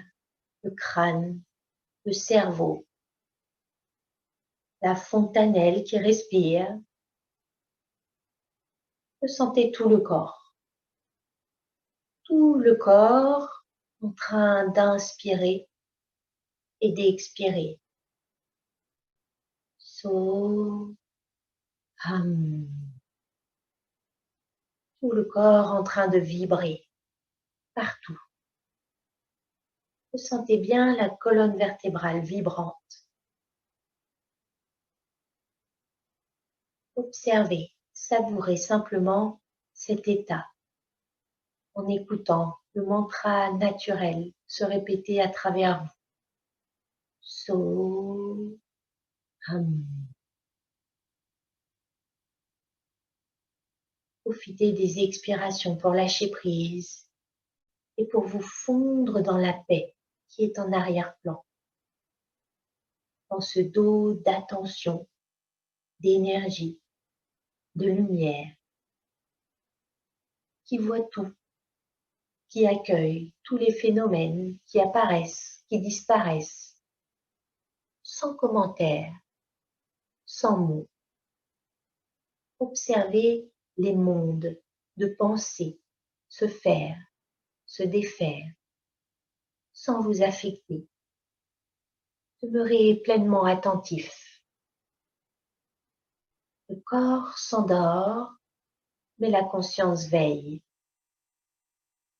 le crâne, le cerveau, la fontanelle qui respire. Ressentez tout le corps en train d'inspirer et d'expirer. So, hum. Tout le corps en train de vibrer partout. Ressentez bien la colonne vertébrale vibrante. Observez, savourez simplement cet état en écoutant le mantra naturel se répéter à travers vous. So, hum. Profitez des expirations pour lâcher prise et pour vous fondre dans la paix qui est en arrière-plan, dans ce dos d'attention, d'énergie, de lumière, qui voit tout, qui accueille tous les phénomènes qui apparaissent, qui disparaissent, sans commentaire, sans mots. Observez les mondes de pensée se faire, se défaire, sans vous affecter. Demeurez pleinement attentif. Le corps s'endort, mais la conscience veille,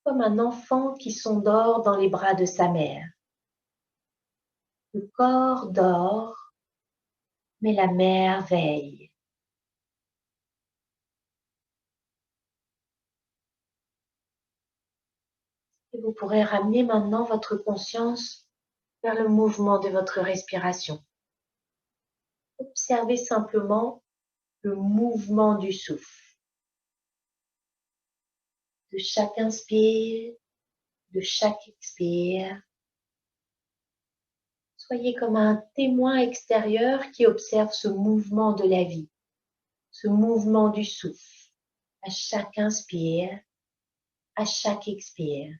comme un enfant qui s'endort dans les bras de sa mère. Le corps dort, mais la mère veille. Et vous pourrez ramener maintenant votre conscience vers le mouvement de votre respiration. Observez simplement le mouvement du souffle. De chaque inspire, de chaque expire. Soyez comme un témoin extérieur qui observe ce mouvement de la vie, ce mouvement du souffle, à chaque inspire, à chaque expire.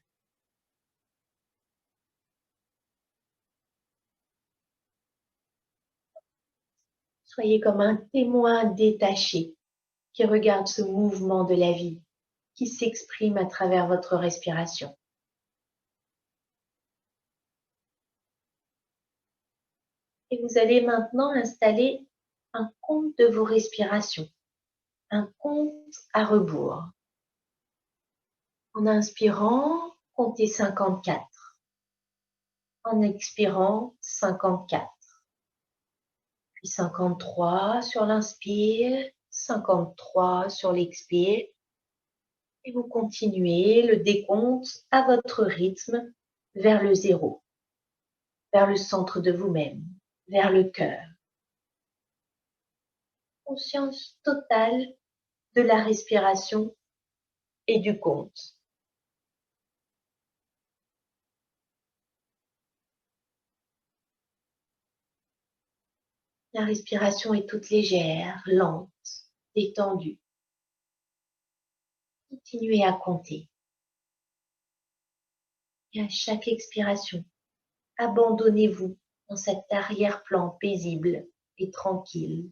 Soyez comme un témoin détaché qui regarde ce mouvement de la vie qui s'exprime à travers votre respiration. Et vous allez maintenant installer un compte de vos respirations, un compte à rebours. En inspirant, comptez 54. En expirant, 54. Puis 53 sur l'inspire, 53 sur l'expire. Et vous continuez le décompte à votre rythme vers le zéro, vers le centre de vous-même, vers le cœur. Conscience totale de la respiration et du compte. La respiration est toute légère, lente, détendue. Continuez à compter. Et à chaque expiration, abandonnez-vous dans cet arrière-plan paisible et tranquille.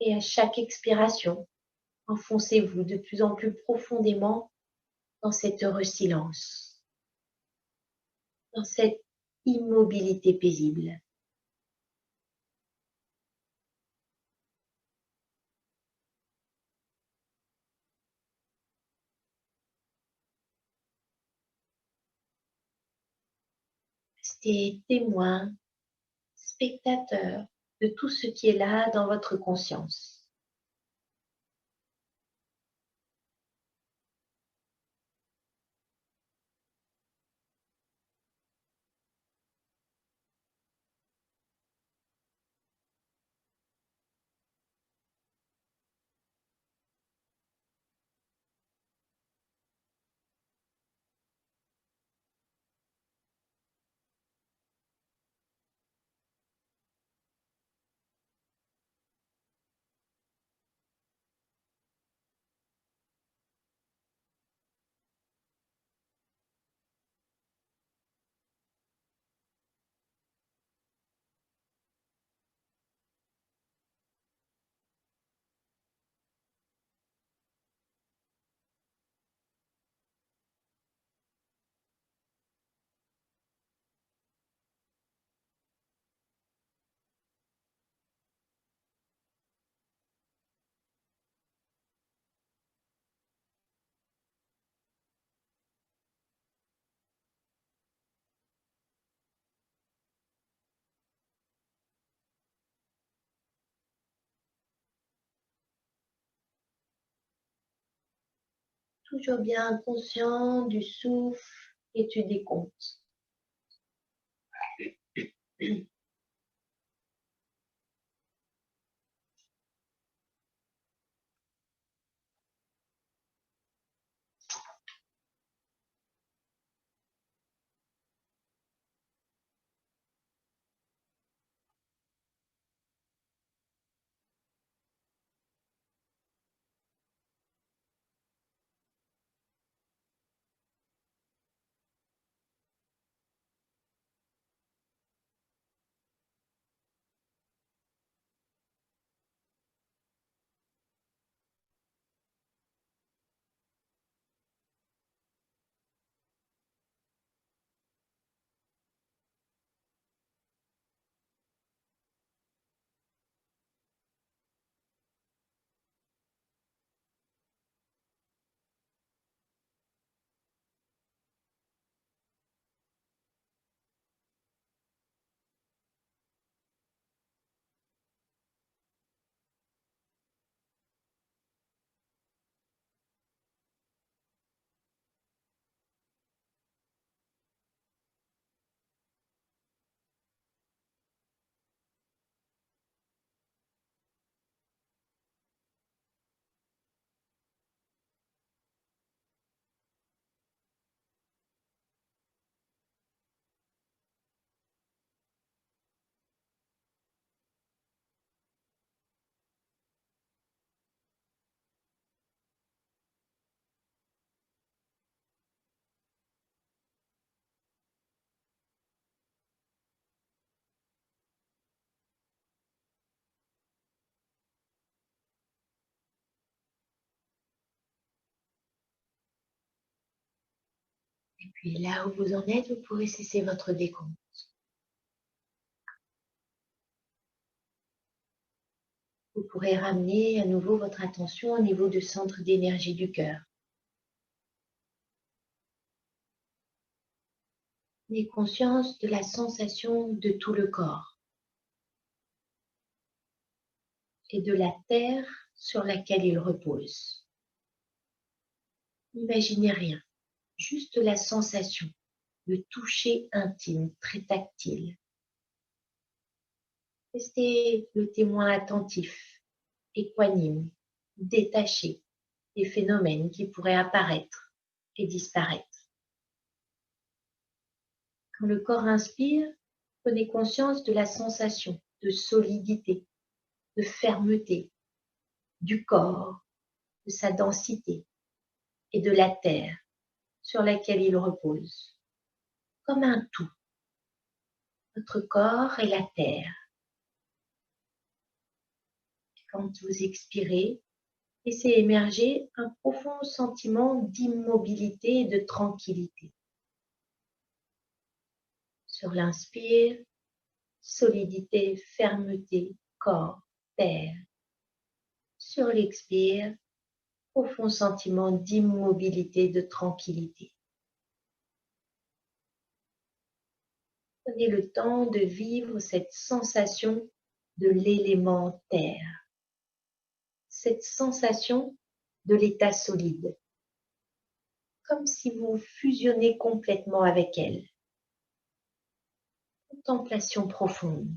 Et à chaque expiration, enfoncez-vous de plus en plus profondément dans cet heureux silence, dans cette immobilité paisible. Restez témoin, spectateur de tout ce qui est là dans votre conscience. Toujours bien conscient du souffle et du décompte. Et puis là où vous en êtes, vous pourrez cesser votre décompte. Vous pourrez ramener à nouveau votre attention au niveau du centre d'énergie du cœur. Ayez conscience de la sensation de tout le corps et de la terre sur laquelle il repose. N'imaginez rien, juste la sensation, le toucher intime, très tactile. Restez le témoin attentif, équanime, détaché des phénomènes qui pourraient apparaître et disparaître. Quand le corps inspire, prenez conscience de la sensation de solidité, de fermeté du corps, de sa densité et de la terre sur laquelle il repose, comme un tout, votre corps et la terre. Quand vous expirez, laissez émerger un profond sentiment d'immobilité et de tranquillité. Sur l'inspire, solidité, fermeté, corps, terre. Sur l'expire, profond sentiment d'immobilité, de tranquillité. Prenez le temps de vivre cette sensation de l'élément terre, cette sensation de l'état solide, comme si vous fusionnez complètement avec elle. Contemplation profonde.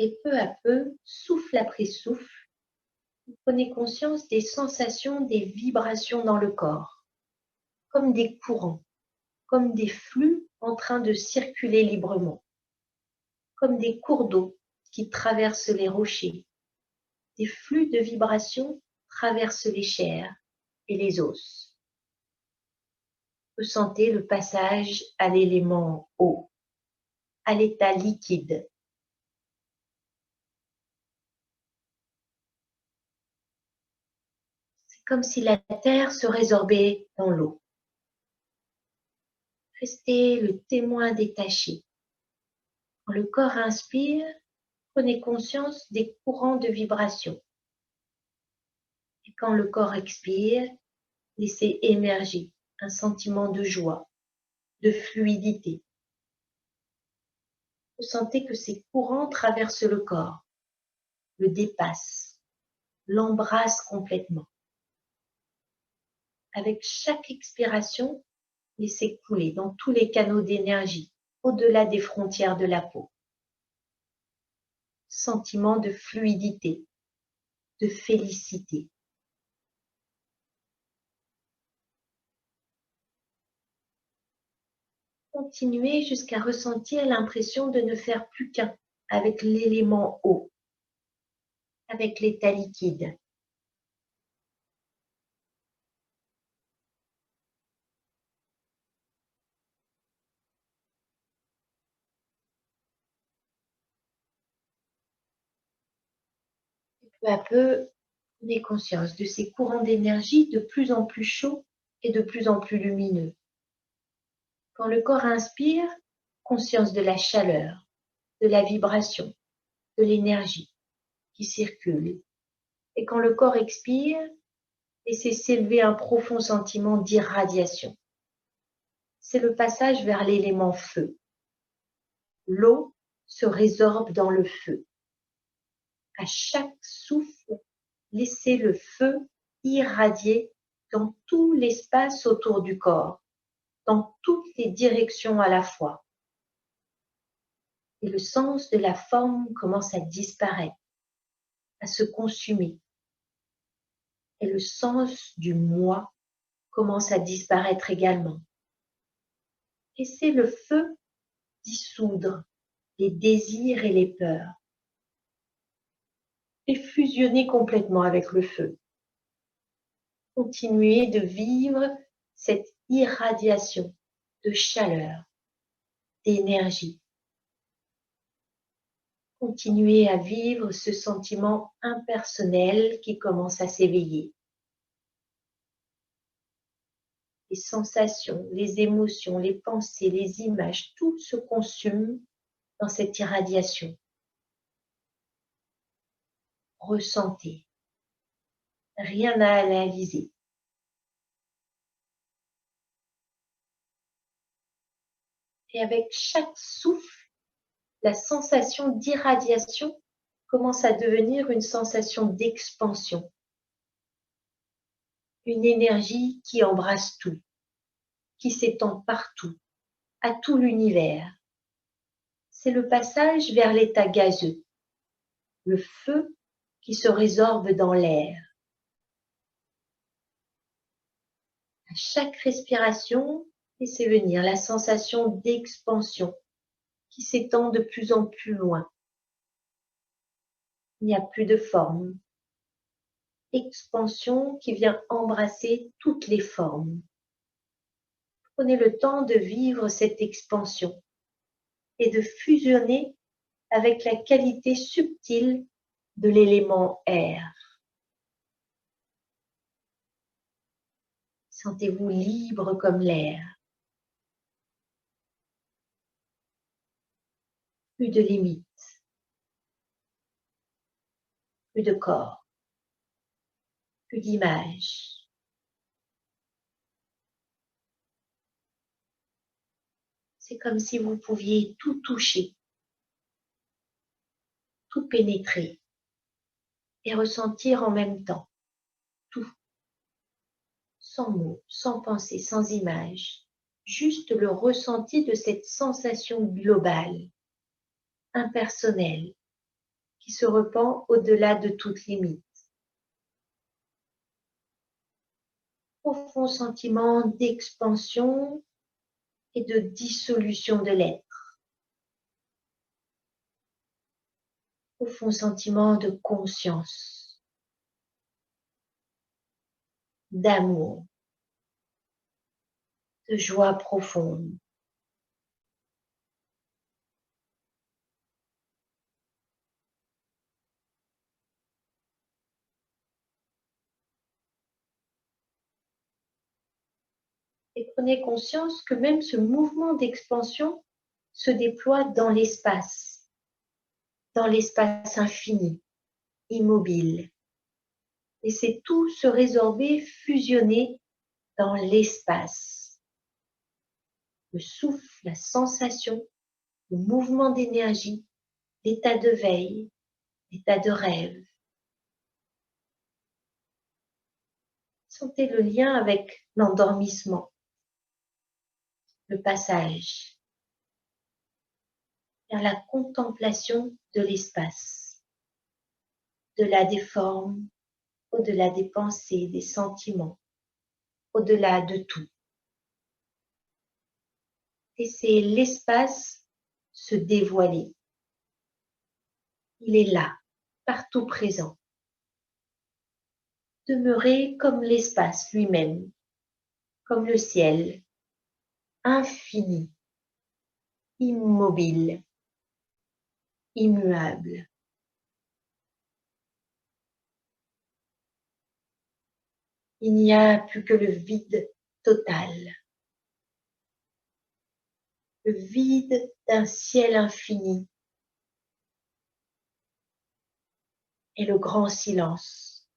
Et peu à peu, souffle après souffle, vous prenez conscience des sensations, des vibrations dans le corps, comme des courants, comme des flux en train de circuler librement, comme des cours d'eau qui traversent les rochers. Des flux de vibrations traversent les chairs et les os. Ressentez le passage à l'élément eau, à l'état liquide. C'est comme si la terre se résorbait dans l'eau. Restez le témoin détaché. Quand le corps inspire, prenez conscience des courants de vibration. Et quand le corps expire, laissez émerger un sentiment de joie, de fluidité. Vous sentez que ces courants traversent le corps, le dépasse, l'embrasse complètement. Avec chaque expiration, laissez couler dans tous les canaux d'énergie, au-delà des frontières de la peau. Sentiment de fluidité, de félicité. Continuez jusqu'à ressentir l'impression de ne faire plus qu'un avec l'élément eau, avec l'état liquide. Peu à peu, prenez conscience de ces courants d'énergie de plus en plus chauds et de plus en plus lumineux. Quand le corps inspire, conscience de la chaleur, de la vibration, de l'énergie qui circule. Et quand le corps expire, laissez s'élever un profond sentiment d'irradiation. C'est le passage vers l'élément feu. L'eau se résorbe dans le feu. À chaque souffle, laissez le feu irradier dans tout l'espace autour du corps, dans toutes les directions à la fois. Et le sens de la forme commence à disparaître, à se consumer. Et le sens du moi commence à disparaître également. Laissez le feu dissoudre les désirs et les peurs et fusionner complètement avec le feu. Continuez de vivre cette irradiation de chaleur, d'énergie. Continuez à vivre ce sentiment impersonnel qui commence à s'éveiller. Les sensations, les émotions, les pensées, les images, tout se consume dans cette irradiation. Ressentez. Rien à analyser. Et avec chaque souffle, la sensation d'irradiation commence à devenir une sensation d'expansion. Une énergie qui embrasse tout, qui s'étend partout, à tout l'univers. C'est le passage vers l'état gazeux, le feu qui se résorbe dans l'air. À chaque respiration, laissez venir la sensation d'expansion qui s'étend de plus en plus loin. Il n'y a plus de forme. Expansion qui vient embrasser toutes les formes. Prenez le temps de vivre cette expansion et de fusionner avec la qualité subtile de l'élément air. Sentez-vous libre comme l'air. Plus de limites, plus de corps, plus d'images. C'est comme si vous pouviez tout toucher, tout pénétrer et ressentir en même temps, tout, sans mots, sans pensée, sans images, juste le ressenti de cette sensation globale, impersonnelle, qui se répand au-delà de toute limite. Profond sentiment d'expansion et de dissolution de l'être. Profond sentiment de conscience, d'amour, de joie profonde. Et prenez conscience que même ce mouvement d'expansion se déploie dans l'espace infini, immobile. Laissez tout se résorber, fusionner dans l'espace. Le souffle, la sensation, le mouvement d'énergie, l'état de veille, l'état de rêve. Sentez le lien avec l'endormissement, le passage vers la contemplation de l'espace, au-delà des formes, au-delà des pensées, des sentiments, au-delà de tout. Laissez l'espace se dévoiler. Il est là, partout présent. Demeurez comme l'espace lui-même, comme le ciel, infini, immobile, immuable. Il n'y a plus que le vide total, le vide d'un ciel infini et le grand silence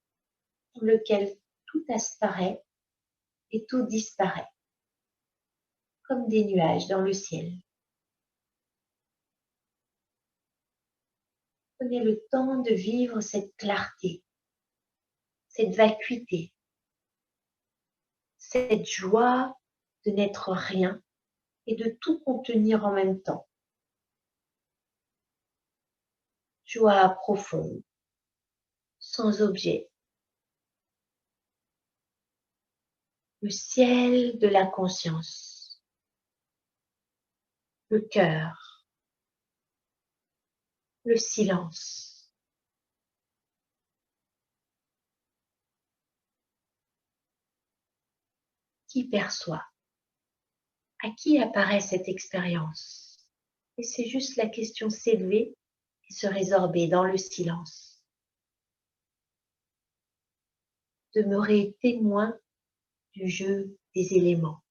dans lequel tout asparaît et tout disparaît, comme des nuages dans le ciel. Prenez le temps de vivre cette clarté, cette vacuité, cette joie de n'être rien et de tout contenir en même temps. Joie profonde, sans objet. Le ciel de la conscience, le cœur, le silence. Qui perçoit? À qui apparaît cette expérience? Et c'est juste la question s'élever et se résorber dans le silence. Demeurer témoin du jeu des éléments.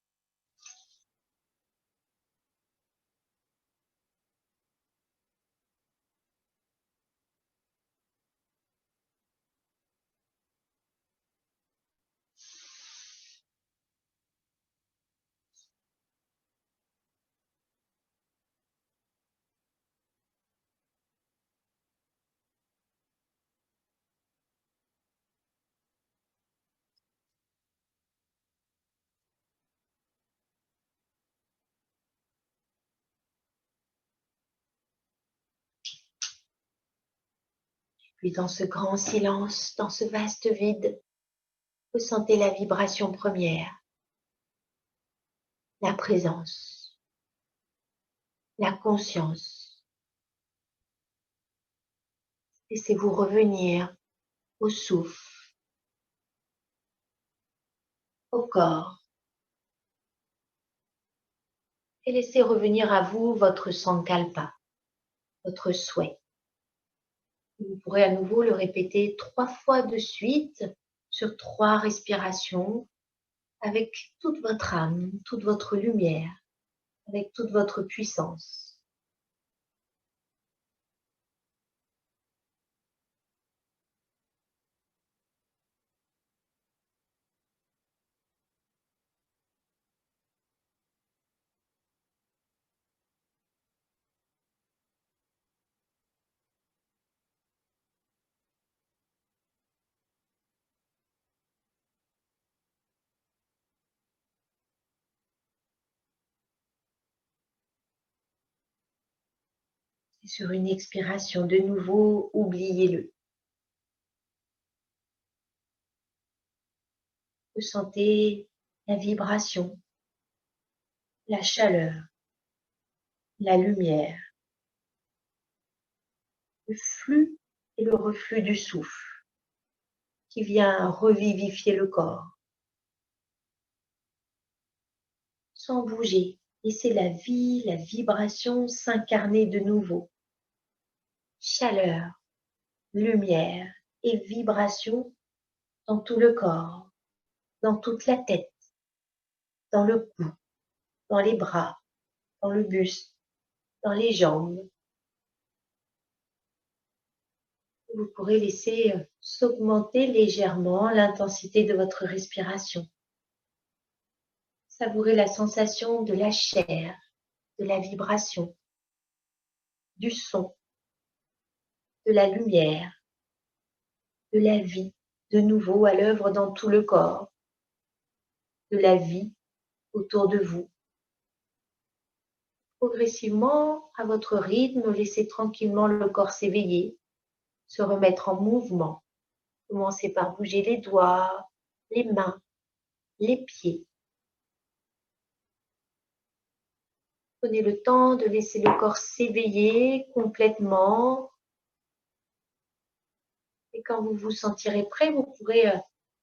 Puis dans ce grand silence, dans ce vaste vide, ressentez la vibration première, la présence, la conscience. Laissez-vous revenir au souffle, au corps, et laissez revenir à vous votre sankalpa, votre souhait. Vous pourrez à nouveau le répéter 3 fois de suite sur 3 respirations avec toute votre âme, toute votre lumière, avec toute votre puissance. Et sur une expiration, de nouveau, oubliez-le. Ressentez la vibration, la chaleur, la lumière, le flux et le reflux du souffle qui vient revivifier le corps. Sans bouger, laissez la vie, la vibration s'incarner de nouveau. Chaleur, lumière et vibration dans tout le corps, dans toute la tête, dans le cou, dans les bras, dans le buste, dans les jambes. Vous pourrez laisser s'augmenter légèrement l'intensité de votre respiration. Savourez la sensation de la chair, de la vibration, du son, de la lumière, de la vie, de nouveau à l'œuvre dans tout le corps, de la vie autour de vous. Progressivement, à votre rythme, laissez tranquillement le corps s'éveiller, se remettre en mouvement. Commencez par bouger les doigts, les mains, les pieds. Prenez le temps de laisser le corps s'éveiller complètement. Et quand vous vous sentirez prêt, vous pourrez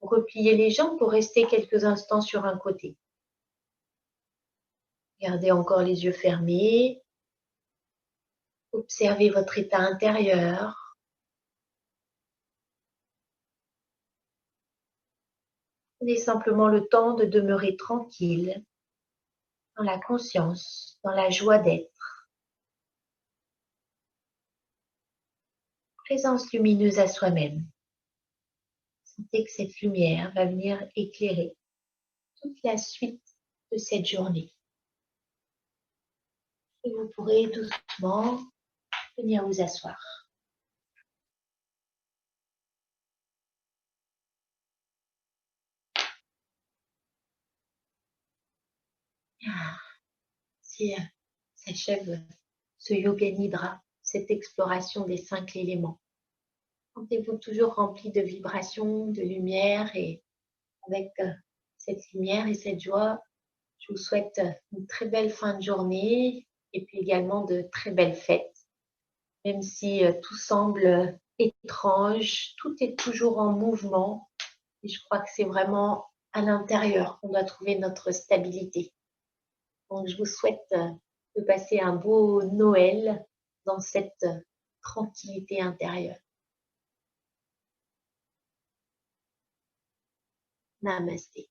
replier les jambes pour rester quelques instants sur un côté. Gardez encore les yeux fermés. Observez votre état intérieur. Prenez simplement le temps de demeurer tranquille, dans la conscience, dans la joie d'être. Présence lumineuse à soi-même. Sentez que cette lumière va venir éclairer toute la suite de cette journée. Et vous pourrez doucement venir vous asseoir. Ainsi s'achève ce Yoga Nidra, cette exploration des 5 éléments. Sentez-vous toujours rempli de vibrations, de lumière, et avec cette lumière et cette joie, je vous souhaite une très belle fin de journée et puis également de très belles fêtes. Même si tout semble étrange, tout est toujours en mouvement et je crois que c'est vraiment à l'intérieur qu'on doit trouver notre stabilité. Donc je vous souhaite de passer un beau Noël dans cette tranquillité intérieure. Namasté.